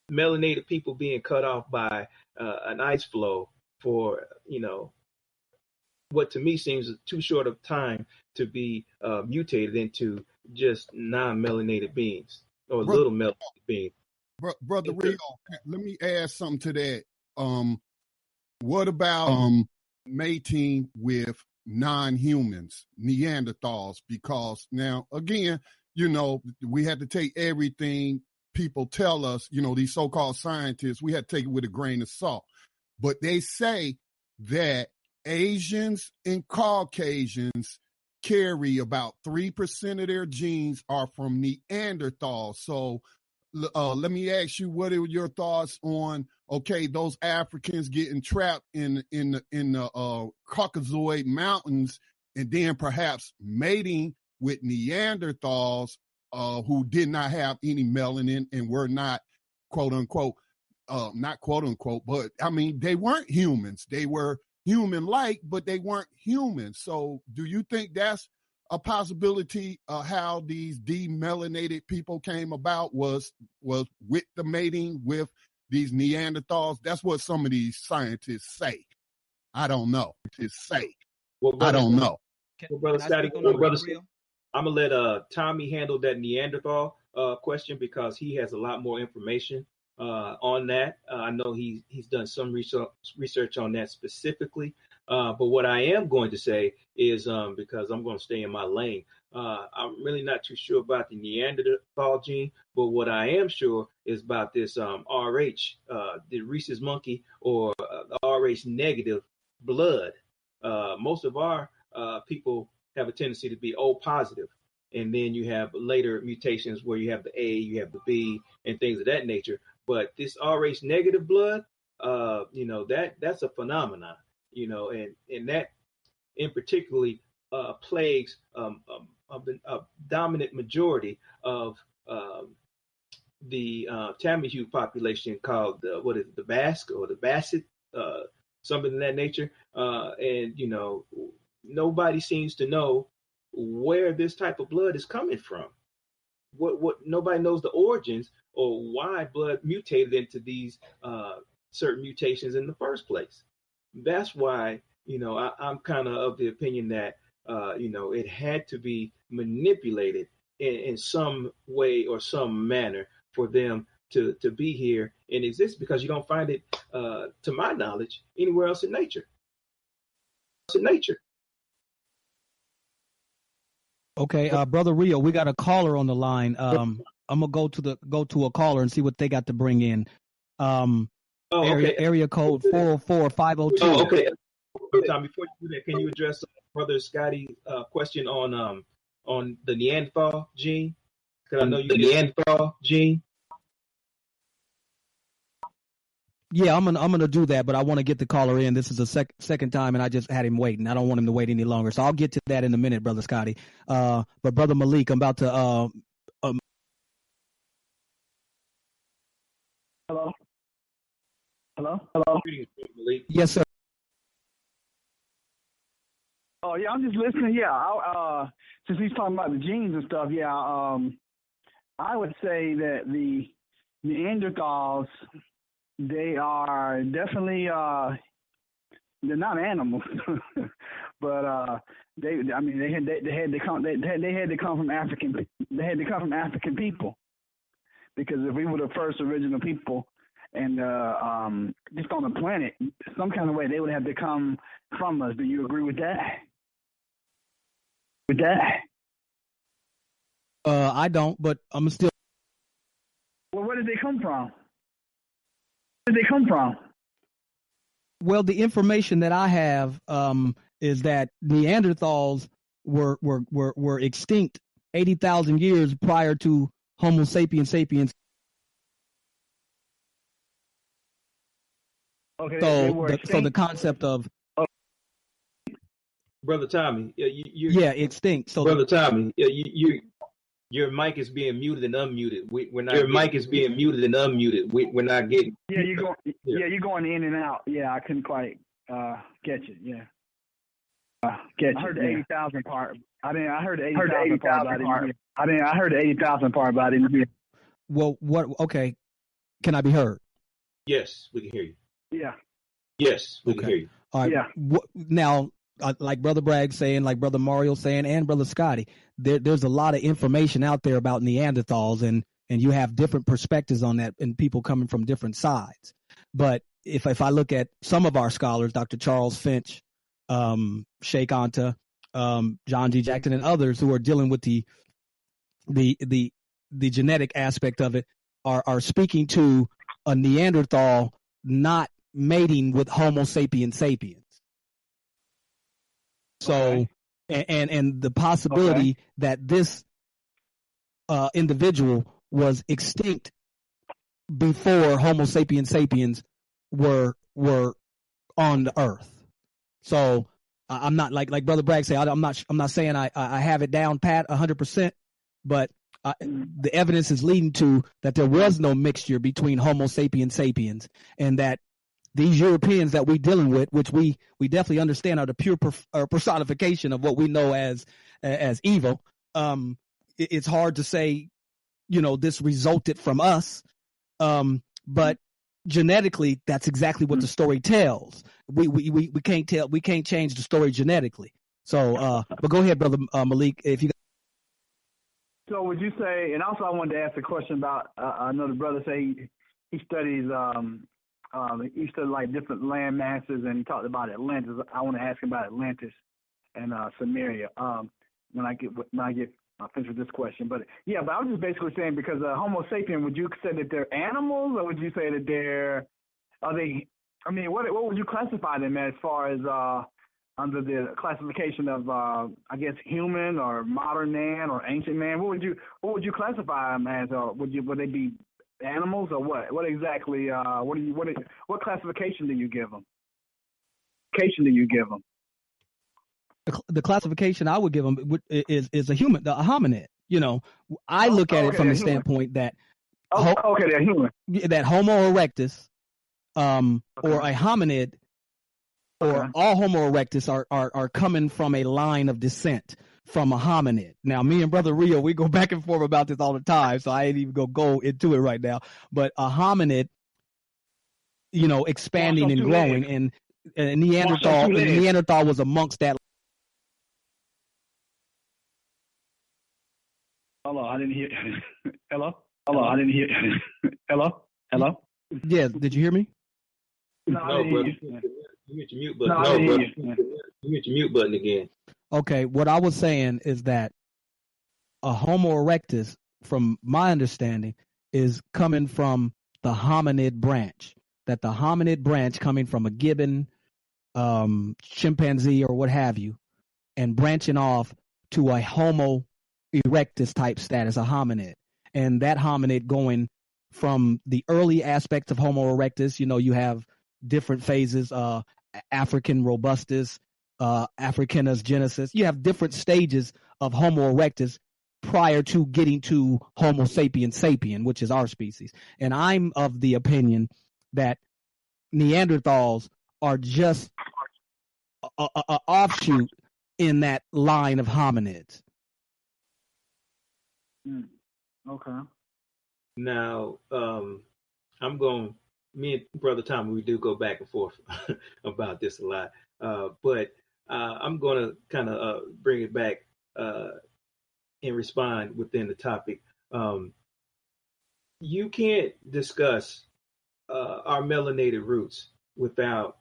Speaker 3: melanated people being cut off by an ice flow for, what to me seems too short of time to be mutated into just non-melanated beings or little melanated beings.
Speaker 1: Brother Rio, let me add something to that. What about mating with non-humans, Neanderthals? Because now, again, we had to take everything people tell us, these so-called scientists, we had to take it with a grain of salt. But they say that Asians and Caucasians carry about 3% of their genes are from Neanderthals. So let me ask you, what are your thoughts on, those Africans getting trapped in the Caucasoid Mountains and then perhaps mating with Neanderthals who did not have any melanin and were not, quote unquote, not quote unquote, but I mean, they weren't humans. They were human-like, but they weren't humans. So do you think that's a possibility how these demelanated people came about was with the mating with these Neanderthals? That's what some of these scientists say. I don't know. It's safe.
Speaker 3: Well, brother,
Speaker 1: I don't know.
Speaker 3: Brother Scotty, I'm going to let Tommy handle that Neanderthal question because he has a lot more information on that. I know he's done some research on that specifically. But what I am going to say is, because I'm going to stay in my lane, I'm really not too sure about the Neanderthal gene, but what I am sure is about this RH, the rhesus monkey, or the RH negative blood. Most of our people have a tendency to be O positive. And then you have later mutations where you have the A, you have the B, and things of that nature. But this RH negative blood, that's a phenomenon, and that in particularly plagues a dominant majority of the Tamahue population called the Basque or the Basset, something of that nature. And nobody seems to know where this type of blood is coming from. What nobody knows the origins or why blood mutated into these certain mutations in the first place. That's why I'm kind of the opinion that it had to be manipulated in some way or some manner for them to be here and exist, because you don't find it, to my knowledge, anywhere else in nature.
Speaker 2: Okay, Brother Rio, we got a caller on the line. I'm gonna go to a caller and see what they got to bring in. Area code 404-502.
Speaker 3: Oh, okay. Tom, before you do that, can you address Brother Scotty's question on the Neanderthal gene? Because I know you Neanderthal gene.
Speaker 2: Yeah, I'm gonna do that, but I want to get the caller in. This is the second time, and I just had him waiting. I don't want him to wait any longer, so I'll get to that in a minute, Brother Scotty. But Brother Malik, I'm about to.
Speaker 4: Hello.
Speaker 2: Yes, sir.
Speaker 4: Oh yeah, I'm just listening. Yeah, since he's talking about the genes and stuff, yeah, I would say that the Neanderthals, they are definitely they're not animals, but they had to come from African people, because if we were the first original people and just on the planet, some kind of way they would have to come from us. Do you agree with that?
Speaker 2: I don't, but I'm still.
Speaker 4: Well, where did they come from?
Speaker 2: Well, the information that I have is that Neanderthals were extinct 80,000 years prior to Homo sapiens.
Speaker 4: Okay.
Speaker 2: So the concept of
Speaker 3: Brother Tommy,
Speaker 2: extinct. So
Speaker 3: Brother Tommy, your mic is being muted and unmuted. We're not. Your mic is being muted and unmuted. We're not getting.
Speaker 4: Yeah, you're going in and out. Yeah, I couldn't quite catch it. Yeah. I heard the 80,000 part. I heard the 80,000 part. I heard the 80,000 part, but I didn't hear.
Speaker 2: Well, what? Okay, can I be heard?
Speaker 3: Yes, we can hear you.
Speaker 4: Yeah.
Speaker 3: Yes, we can hear you.
Speaker 2: All right.
Speaker 4: Yeah.
Speaker 2: Now, like Brother Bragg saying, like Brother Mario saying, and Brother Scotty, there's a lot of information out there about Neanderthals, and you have different perspectives on that, and people coming from different sides. But if I look at some of our scholars, Dr. Charles Finch, Sheikh Anta, John G. Jackson, and others who are dealing with the genetic aspect of it, are speaking to a Neanderthal not mating with Homo sapiens sapiens. So, and the possibility that this individual was extinct before Homo sapiens sapiens were on the earth. So I'm not like Brother Bragg said. I'm not saying I have it down pat 100%, but the evidence is leading to that there was no mixture between Homo sapiens sapiens, and that these Europeans that we're dealing with, which we definitely understand are the pure personification of what we know as evil. It's hard to say, this resulted from us. But genetically, that's exactly what the story tells. We can't change the story genetically. So, but go ahead, brother Malik, if you.
Speaker 6: So would you say, and also I wanted to ask a question about, I know the brother say he studies, he studied like different land masses, and he talked about Atlantis. I want to ask him about Atlantis and Samaria when I get finished with this question. But yeah, but I was just basically saying, because Homo sapien, would you say that they're animals, or would you say that are they? I mean, what would you classify them as far as under the classification of I guess human or modern man or ancient man? What would you classify them as? Or would they be animals or what? What exactly? What classification do you give them?
Speaker 2: The classification I would give them is a human, a hominid. You know, I look at it from the standpoint that
Speaker 6: they're human.
Speaker 2: That Homo erectus, or a hominid, or all Homo erectus are coming from a line of descent from a hominid. Now, me and Brother Rio, we go back and forth about this all the time, so I ain't even gonna go into it right now. But a hominid, you know, expanding and growing, and Neanderthal was amongst that.
Speaker 6: Hello, I didn't hear. Hello, I didn't hear. Hello.
Speaker 2: Yeah, did you hear me?
Speaker 3: No, brother. You hit your mute button. You hit your mute button again.
Speaker 2: Okay, what I was saying is that a Homo erectus, from my understanding, is coming from the hominid branch. That the hominid branch coming from a gibbon, chimpanzee, or what have you, and branching off to a Homo erectus type status, a hominid. And that hominid going from the early aspects of Homo erectus, you know, you have different phases, African robustus, Africanus genesis. You have different stages of Homo erectus prior to getting to Homo sapien, which is our species. And I'm of the opinion that Neanderthals are just a offshoot in that line of hominids.
Speaker 6: Okay.
Speaker 3: Now, me and Brother Tommy, we do go back and forth about this a lot. But I'm going to kind of bring it back and respond within the topic. You can't discuss our melanated roots without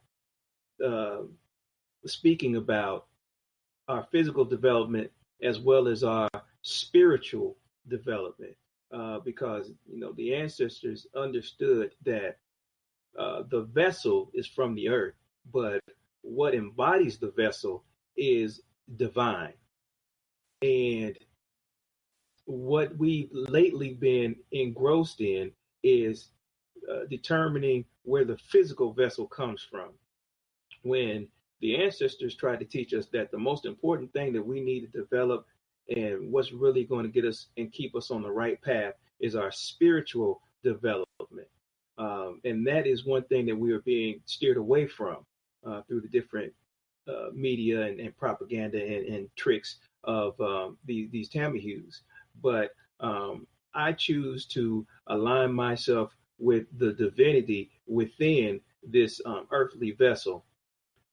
Speaker 3: speaking about our physical development as well as our spiritual development, because the ancestors understood that the vessel is from the earth, but what embodies the vessel is divine. And what we've lately been engrossed in is determining where the physical vessel comes from, when the ancestors tried to teach us that the most important thing that we need to develop and what's really going to get us and keep us on the right path is our spiritual development. And that is one thing that we are being steered away from through the different media and propaganda and tricks of these Tammyhues. But I choose to align myself with the divinity within this earthly vessel,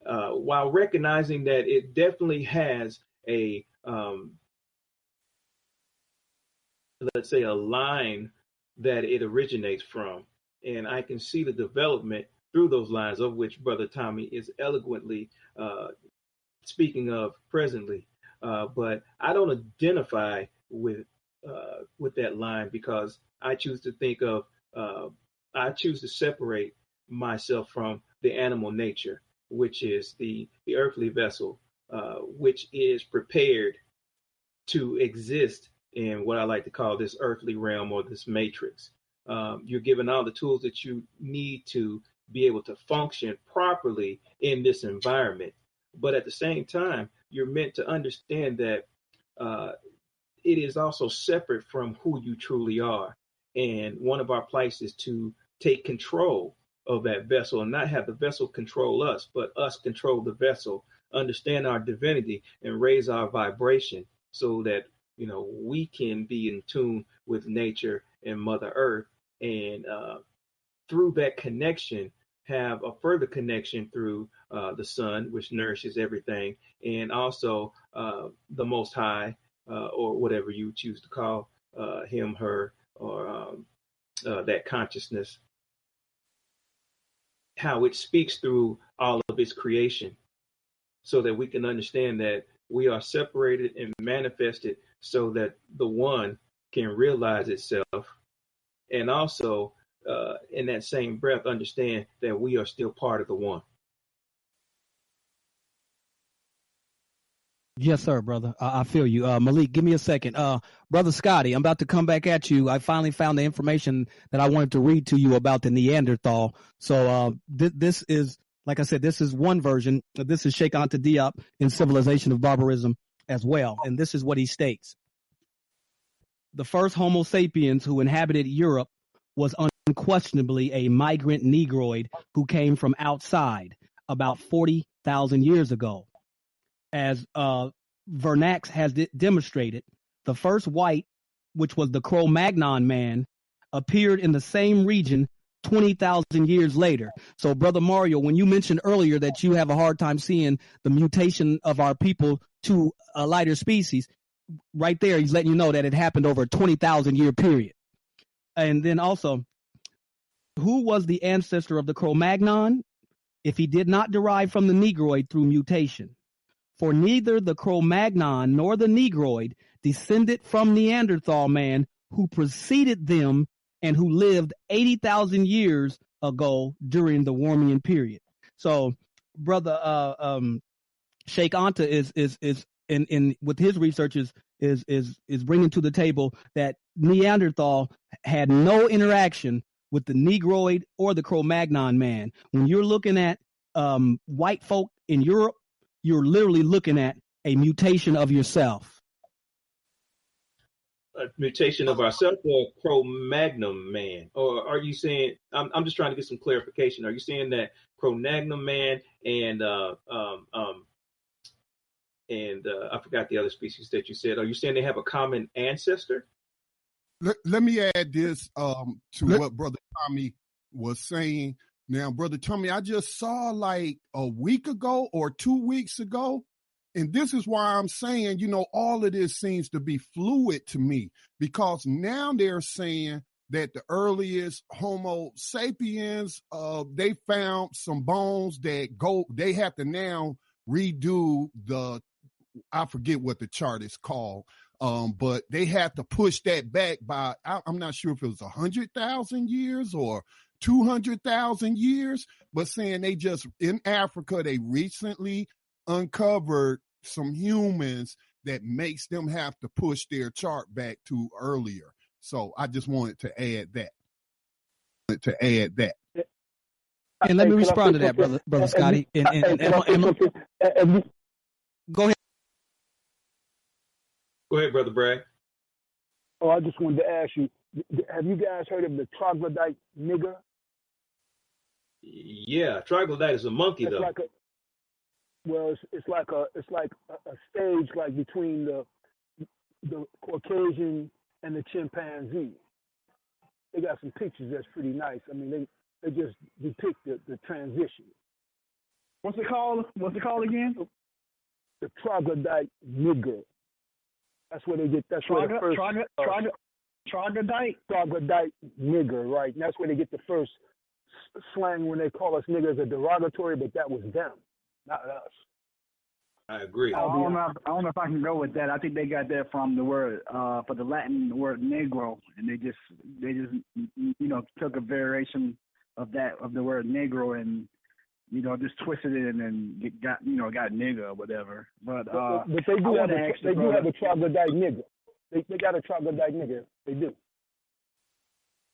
Speaker 3: while recognizing that it definitely has a let's say a line that it originates from. And I can see the development through those lines, of which Brother Tommy is eloquently speaking of presently. But I don't identify with that line, because I choose to think of, I choose to separate myself from the animal nature, which is the earthly vessel, which is prepared to exist in what I like to call this earthly realm, or this matrix. You're given all the tools that you need to be able to function properly in this environment. But at the same time, you're meant to understand that it is also separate from who you truly are. And one of our plights is to take control of that vessel and not have the vessel control us, but us control the vessel, understand our divinity, and raise our vibration so that we can be in tune with nature and Mother Earth, and through that connection, have a further connection through the sun, which nourishes everything, and also the Most High, or whatever you choose to call him, her, or that consciousness, how it speaks through all of its creation, so that we can understand that we are separated and manifested so that the one can realize itself, and also in that same breath understand that we are still part of the one.
Speaker 2: Yes, sir, brother. I feel you. Malik, give me a second. Brother Scotty, I'm about to come back at you. I finally found the information that I wanted to read to you about the Neanderthal. So this is, like I said, this is one version. This is Sheikh Anta Diop in Civilization of Barbarism as well. And this is what he states. The first Homo sapiens who inhabited Europe was unquestionably a migrant Negroid who came from outside about 40,000 years ago. As Vernax has demonstrated, the first white, which was the Cro-Magnon man, appeared in the same region 20,000 years later. So, Brother Mario, when you mentioned earlier that you have a hard time seeing the mutation of our people to a lighter species, right there, he's letting you know that it happened over a 20,000 year period. And then also, who was the ancestor of the Cro-Magnon if he did not derive from the Negroid through mutation? For neither the Cro-Magnon nor the Negroid descended from Neanderthal man who preceded them and who lived 80,000 years ago during the Warmian period. So, brother Sheikh Anta is in with his research is bringing to the table that Neanderthal had no interaction with the Negroid or the Cro-Magnon man. When you're looking at white folk in Europe, you're literally looking at a mutation of yourself.
Speaker 3: A mutation of ourselves, or Cro-Magnon man? Or are you saying, I'm just trying to get some clarification. Are you saying that Cro-Magnon man and I forgot the other species that you said. Are you saying they have a common ancestor?
Speaker 1: Let me add this to what Brother Tommy was saying. Now, Brother Tommy, I just saw like a week ago or 2 weeks ago, and this is why I'm saying, all of this seems to be fluid to me, because now they're saying that the earliest Homo sapiens, they found some bones that they have to now redo I forget what the chart is called, but they have to push that back by, I'm not sure if it was 100,000 years or 200,000 years, but saying they just, in Africa, they recently uncovered some humans that makes them have to push their chart back to earlier. So I just wanted to add that.
Speaker 2: And let me respond to that, brother Scotty. Go ahead.
Speaker 3: Go ahead, Brother Bragg.
Speaker 5: Oh, I just wanted to ask you, have you guys heard of the troglodyte nigger?
Speaker 3: Yeah, troglodyte is a monkey,
Speaker 5: it's
Speaker 3: though.
Speaker 5: It's like a stage like between the Caucasian and the chimpanzee. They got some pictures that's pretty nice. I mean, they just depict the transition.
Speaker 6: What's it called? What's it called again?
Speaker 5: The troglodyte nigger. That's where they get. That's where the first
Speaker 6: troglodyte.
Speaker 5: Troglodyte nigger, right? And that's where they get the first slang when they call us niggers, a derogatory, but that was them, not us.
Speaker 3: I agree.
Speaker 6: I don't know if I can go with that. I think they got that from the word for the Latin word negro, and they just took a variation of the word negro and just twisted it and then got nigger or whatever. But
Speaker 5: they do have a troglodyte nigger. They got a troglodyte nigger. They do.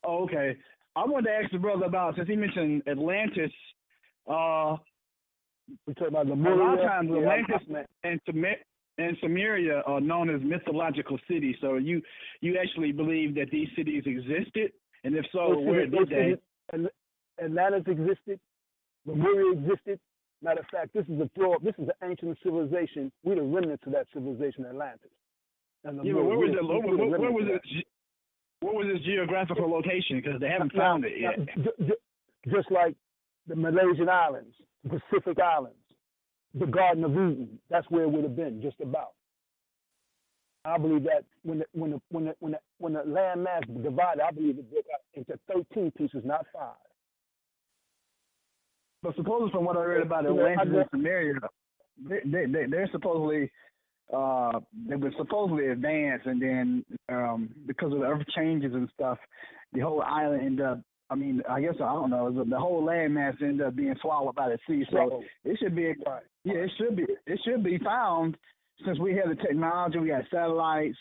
Speaker 6: Oh, okay. I wanted to ask the brother about, since he mentioned Atlantis.
Speaker 5: We talk about the
Speaker 6: Moor. A lot of times Atlantis and Samaria are known as mythological cities. So you actually believe that these cities existed, and if so, where did they?
Speaker 5: Atlantis existed. Lemuria existed. Matter of fact, this is an ancient civilization. We're the remnants of that civilization, Atlantis. And
Speaker 6: where was What was its geographical location? Because they haven't found it yet.
Speaker 5: Just like the Malaysian Islands, the Pacific Islands, the Garden of Eden. That's where it would have been, just about. I believe that when the land mass divided, I believe it broke out into 13 pieces, not 5.
Speaker 6: But supposedly, from what I read about Atlantis and Samaria, they're supposedly they were supposedly advanced, and then because of the earth changes and stuff, the whole island ended up. I mean, I guess I don't know. The whole landmass ended up being swallowed by the sea. So it should be, it should be found. Since we have the technology, we got satellites,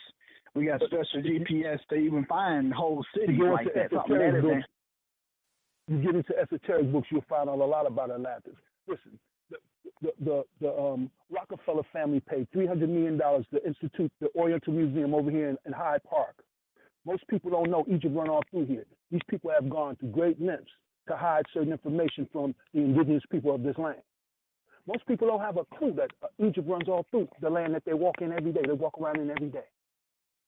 Speaker 6: we got special GPS to even find whole cities like that.
Speaker 5: You get into esoteric books, you'll find out a lot about Atlantis. Listen, the Rockefeller family paid $300 million to institute the Oriental Museum over here in Hyde Park. Most people don't know Egypt run all through here. These people have gone to great lengths to hide certain information from the indigenous people of this land. Most people don't have a clue that Egypt runs all through the land that they walk in every day. They walk around in every day.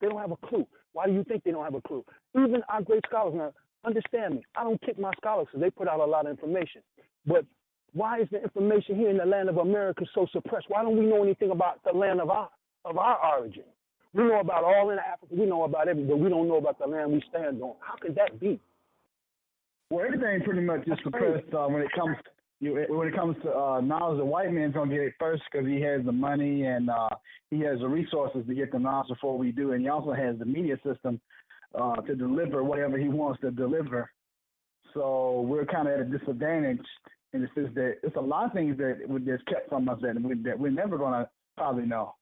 Speaker 5: They don't have a clue. Why do you think they don't have a clue? Even our great scholars, now, understand me, I don't kick my scholars because they put out a lot of information. But why is the information here in the land of America so suppressed? Why don't we know anything about the land of our origin? We know about all in Africa. We know about everything, but we don't know about the land we stand on. How can that be?
Speaker 6: Well, everything pretty much is suppressed when it comes to knowledge. The white man's gonna get it first because he has the money and he has the resources to get the knowledge before we do, and he also has the media system to deliver whatever he wants to deliver. So we're kind of at a disadvantage in the sense that it's a lot of things that's kept from us that we're never gonna probably know.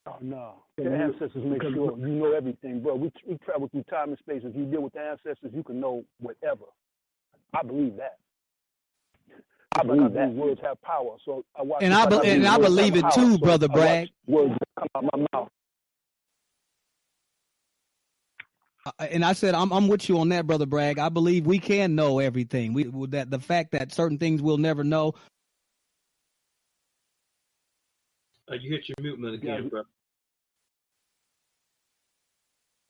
Speaker 5: Oh, no. The ancestors make sure you know everything, bro. We travel through time and space. If you deal with the ancestors, you can know whatever. I believe that. I believe that words have power. So I
Speaker 2: believe it too, Brother Bragg.
Speaker 5: Words come out my mouth.
Speaker 2: And I said, I'm with you on that, Brother Bragg. I believe we can know everything. That the fact that certain things we'll never know.
Speaker 3: You hit your mute button again, bro.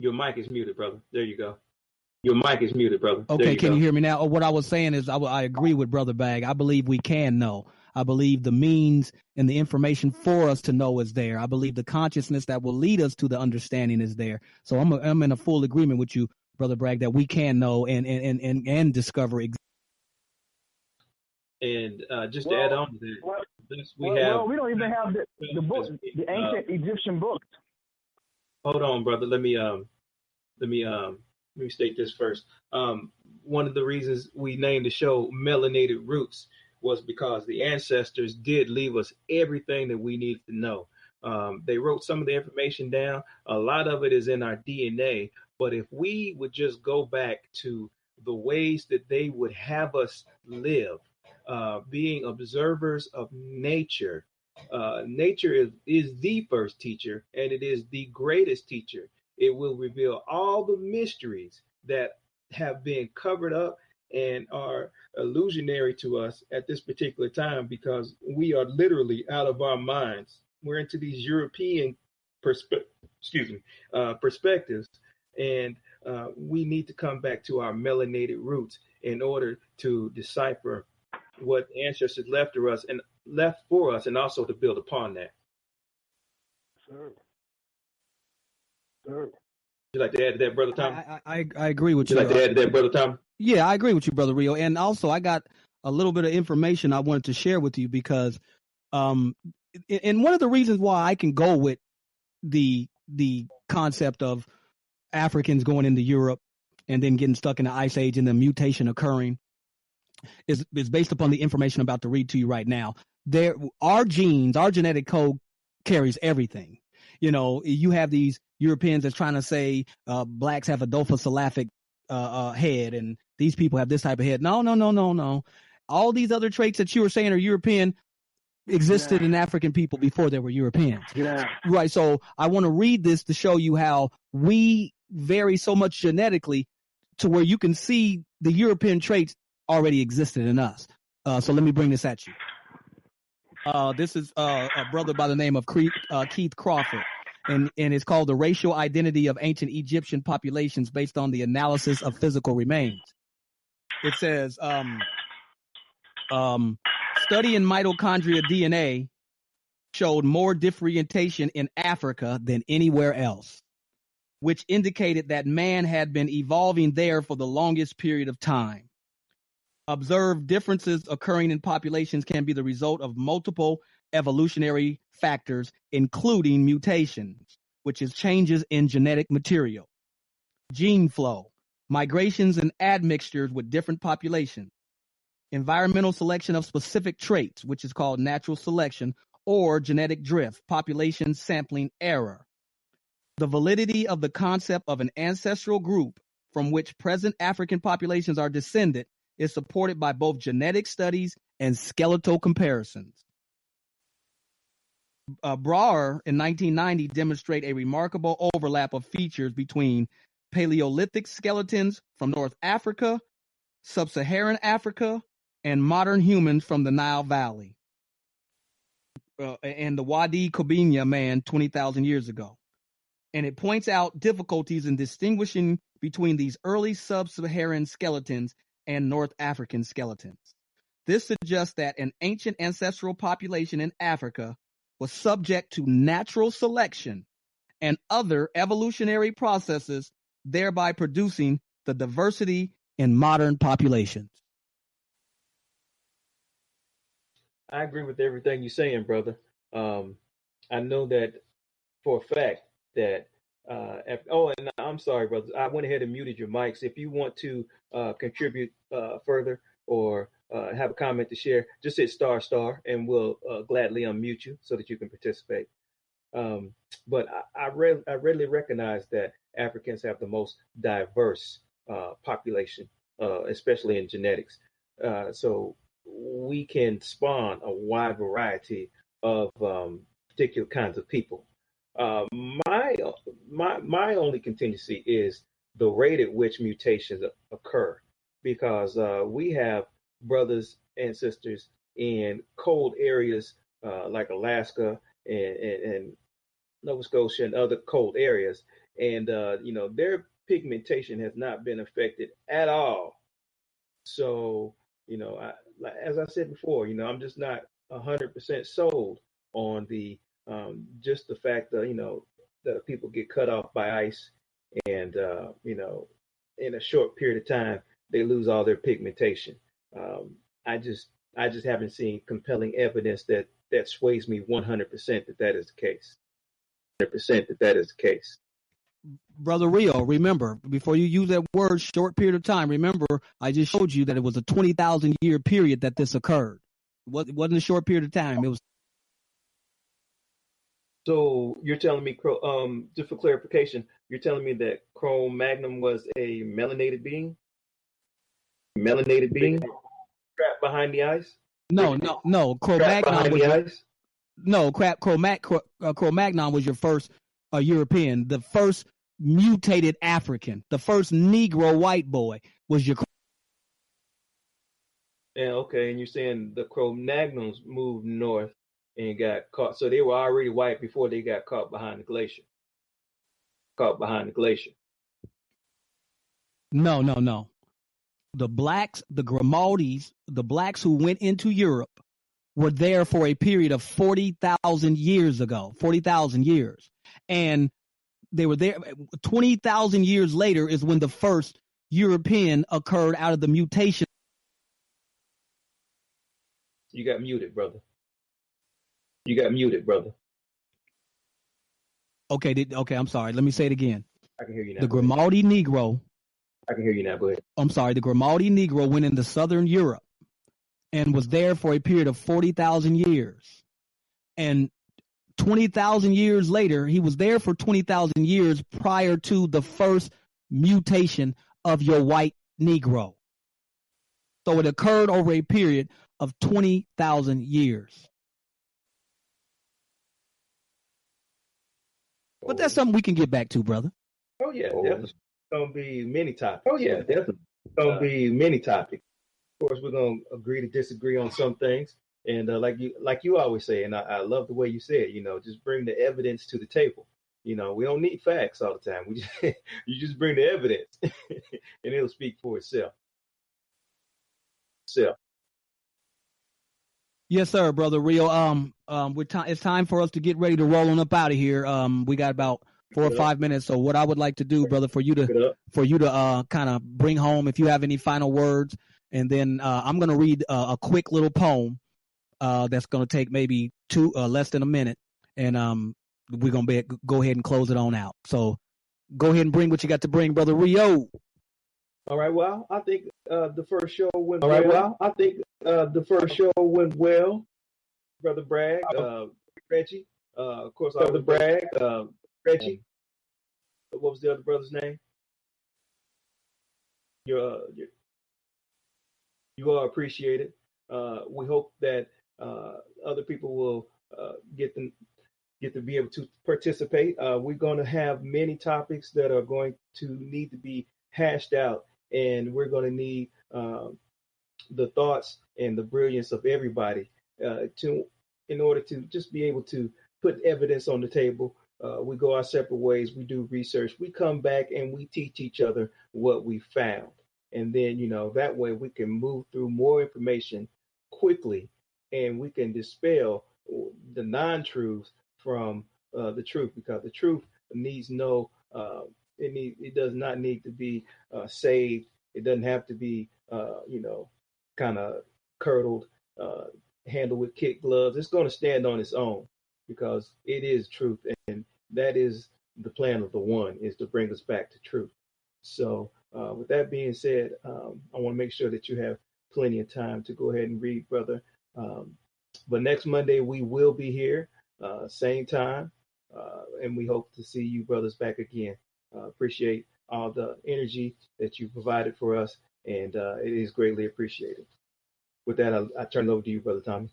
Speaker 3: Your mic is muted, brother. There you go. Your mic is muted, brother.
Speaker 2: Okay, can you hear me now? What I was saying is I agree with Brother Bragg. I believe we can know. I believe the means and the information for us to know is there. I believe the consciousness that will lead us to the understanding is there. So I'm in a full agreement with you, Brother Bragg, that we can know and discover. And
Speaker 3: just to add on to that, we
Speaker 6: don't even have the book, the ancient Egyptian books.
Speaker 3: Hold on, brother. Let me state this first. One of the reasons we named the show Melanated Roots was because the ancestors did leave us everything that we needed to know. They wrote some of the information down. A lot of it is in our DNA. But if we would just go back to the ways that they would have us live, being observers of nature. Nature is the first teacher, and it is the greatest teacher. It will reveal all the mysteries that have been covered up and are illusionary to us at this particular time because we are literally out of our minds. We're into these European perspectives, and we need to come back to our melanated roots in order to decipher what the ancestors left for us, and also to build upon that.
Speaker 5: Sure.
Speaker 3: Would you like to add to that, Brother Tom?
Speaker 2: I agree with you.
Speaker 3: Would you like to add to that, Brother Tom?
Speaker 2: Yeah, I agree with you, Brother Rio. And also, I got a little bit of information I wanted to share with you because, and one of the reasons why I can go with the concept of Africans going into Europe and then getting stuck in the Ice Age and the mutation occurring is based upon the information I'm about to read to you right now. Our genes, our genetic code carries everything. You know, you have these Europeans that's trying to say blacks have a dophosalaphic head and these people have this type of head. No. All these other traits that you were saying are European existed in African people before they were Europeans.
Speaker 5: Yeah.
Speaker 2: Right. So I want to read this to show you how we vary so much genetically to where you can see the European traits already existed in us. So let me bring this at you. This is a brother by the name of Keith Crawford. and it's called The Racial Identity of Ancient Egyptian Populations Based on the Analysis of Physical Remains. It says, study in mitochondria DNA showed more differentiation in Africa than anywhere else, which indicated that man had been evolving there for the longest period of time. Observed differences occurring in populations can be the result of multiple evolutionary factors, including mutations, which is changes in genetic material, gene flow, migrations and admixtures with different populations, environmental selection of specific traits, which is called natural selection, or genetic drift, population sampling error. The validity of the concept of an ancestral group from which present African populations are descended is supported by both genetic studies and skeletal comparisons. Brouwer in 1990 demonstrated a remarkable overlap of features between Paleolithic skeletons from North Africa, Sub-Saharan Africa, and modern humans from the Nile Valley, and the Wadi Kobina man 20,000 years ago. And it points out difficulties in distinguishing between these early sub-Saharan skeletons and North African skeletons. This suggests that an ancient ancestral population in Africa was subject to natural selection and other evolutionary processes, thereby producing the diversity in modern populations.
Speaker 3: I agree with everything you're saying, brother. I know that for a fact that and I'm sorry, brother. I went ahead and muted your mics. If you want to contribute further or have a comment to share, just hit **, and we'll gladly unmute you so that you can participate. But I readily recognize that Africans have the most diverse population, especially in genetics. So we can spawn a wide variety of particular kinds of people. My only contingency is the rate at which mutations occur, because we have brothers and sisters in cold areas like Alaska and Nova Scotia and other cold areas, and their pigmentation has not been affected at all. So as I said before, I'm just not 100% sold on the just the fact that that people get cut off by ice, and in a short period of time they lose all their pigmentation. I just haven't seen compelling evidence that sways me 100% that is the case. 100% that is the case.
Speaker 2: Brother Rio, remember, before you use that word short period of time, remember I just showed you that it was a 20,000 year period that this occurred. It wasn't a short period of time. It was.
Speaker 3: So you're telling me, just for clarification, you're telling me that Cro-Magnon was a melanated being? Trapped behind the ice?
Speaker 2: No. Cro-Magnon was Cro-Magnon was your first European, the first mutated African, the first Negro white boy was your.
Speaker 3: Yeah, okay, and you're saying the Cro-Magnons moved north and got caught, so they were already white before they got caught behind the glacier.
Speaker 2: No. The blacks, the Grimaldis, the blacks who went into Europe were there for a period of 40,000 years ago, 40,000 years. And they were there 20,000 years later is when the first European occurred out of the mutation.
Speaker 3: You got muted, brother.
Speaker 2: Okay, I'm sorry. Let me say it again.
Speaker 3: I can hear you now.
Speaker 2: The Grimaldi Negro.
Speaker 3: I can hear you now. Go ahead.
Speaker 2: I'm sorry. The Grimaldi Negro went into southern Europe and was there for a period of 40,000 years. And 20,000 years later, he was there for 20,000 years prior to the first mutation of your white Negro. So it occurred over a period of 20,000 years. But that's something we can get back to, brother.
Speaker 3: Oh, yeah, definitely. Going to be many topics. Going to be many topics. Of course, we're going to agree to disagree on some things. And like you always say, and I love the way you say it, just bring the evidence to the table. You know, we don't need facts all the time. We just, you just bring the evidence, and it'll speak for itself.
Speaker 2: Yes, sir, Brother Rio. It's time for us to get ready to roll on up out of here. We got about 4 or 5 minutes. So what I would like to do, brother, for you to kind of bring home, if you have any final words, and then I'm going to read a quick little poem that's going to take maybe less than a minute, and we're going to go ahead and close it on out. So go ahead and bring what you got to bring, Brother Rio.
Speaker 3: All right. Well, I think the first show went well. Brother Bragg, Reggie, of course, Brother Bragg, Reggie. What was the other brother's name? You are appreciated. We hope that other people will get to be able to participate. We're going to have many topics that are going to need to be hashed out. And we're going to need the thoughts and the brilliance of everybody in order to just be able to put evidence on the table. We go our separate ways. We do research. We come back and we teach each other what we found. And then, that way we can move through more information quickly, and we can dispel the non-truths from the truth, because the truth needs no it does not need to be saved. It doesn't have to be, kind of curdled, handled with kid gloves. It's going to stand on its own, because it is truth. And that is the plan of the one, is to bring us back to truth. So with that being said, I want to make sure that you have plenty of time to go ahead and read, brother. But next Monday, we will be here, same time. And we hope to see you brothers back again. Appreciate all the energy that you provided for us, and it is greatly appreciated. With that, I turn it over to you, Brother Tommy.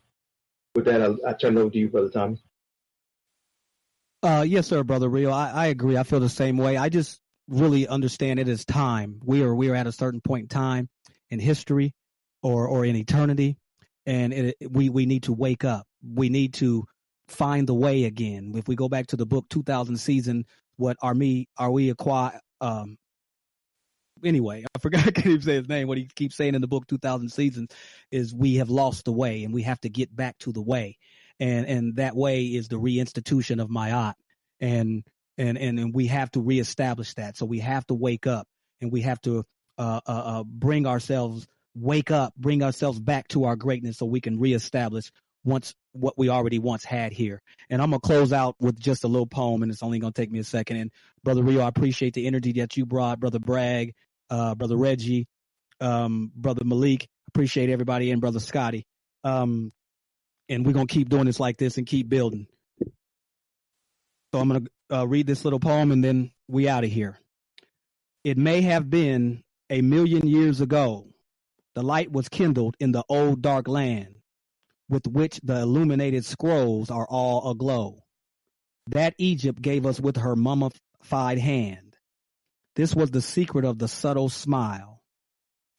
Speaker 2: Yes, sir, Brother Rio. I agree. I feel the same way. I just really understand it as time. We are at a certain point in time in history or in eternity, and we need to wake up. We need to find the way again. If we go back to the book 2000 Seasons, what are we acquire? Anyway, I forgot. I can't even say his name. What he keeps saying in the book 2000 Seasons is we have lost the way, and we have to get back to the way, and that way is the reinstitution of Ma'at, and we have to reestablish that. So we have to wake up, and we have to bring ourselves back to our greatness, so we can reestablish what we already once had here. And I'm going to close out with just a little poem, and it's only going to take me a second. And Brother Rio, I appreciate the energy that you brought. Brother Bragg, Brother Reggie, Brother Malik, appreciate everybody, and Brother Scotty. And we're going to keep doing this like this and keep building. So I'm going to read this little poem, and then we out of here. It may have been 1,000,000 years ago, the light was kindled in the old dark land, with which the illuminated scrolls are all aglow. That Egypt gave us with her mummified hand. This was the secret of the subtle smile,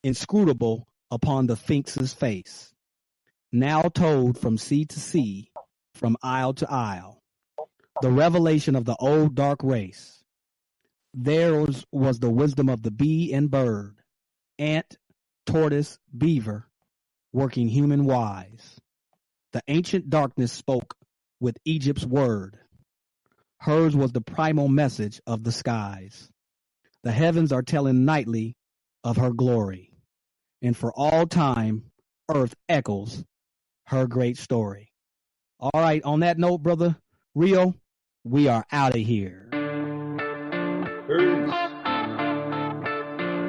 Speaker 2: inscrutable upon the Sphinx's face, now told from sea to sea, from isle to isle, the revelation of the old dark race. Theirs was the wisdom of the bee and bird, ant, tortoise, beaver, working human wise. The ancient darkness spoke with Egypt's word. Hers was the primal message of the skies. The heavens are telling nightly of her glory, and for all time, earth echoes her great story. All right, on that note, Brother Rio, we are out of here.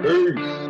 Speaker 3: Peace.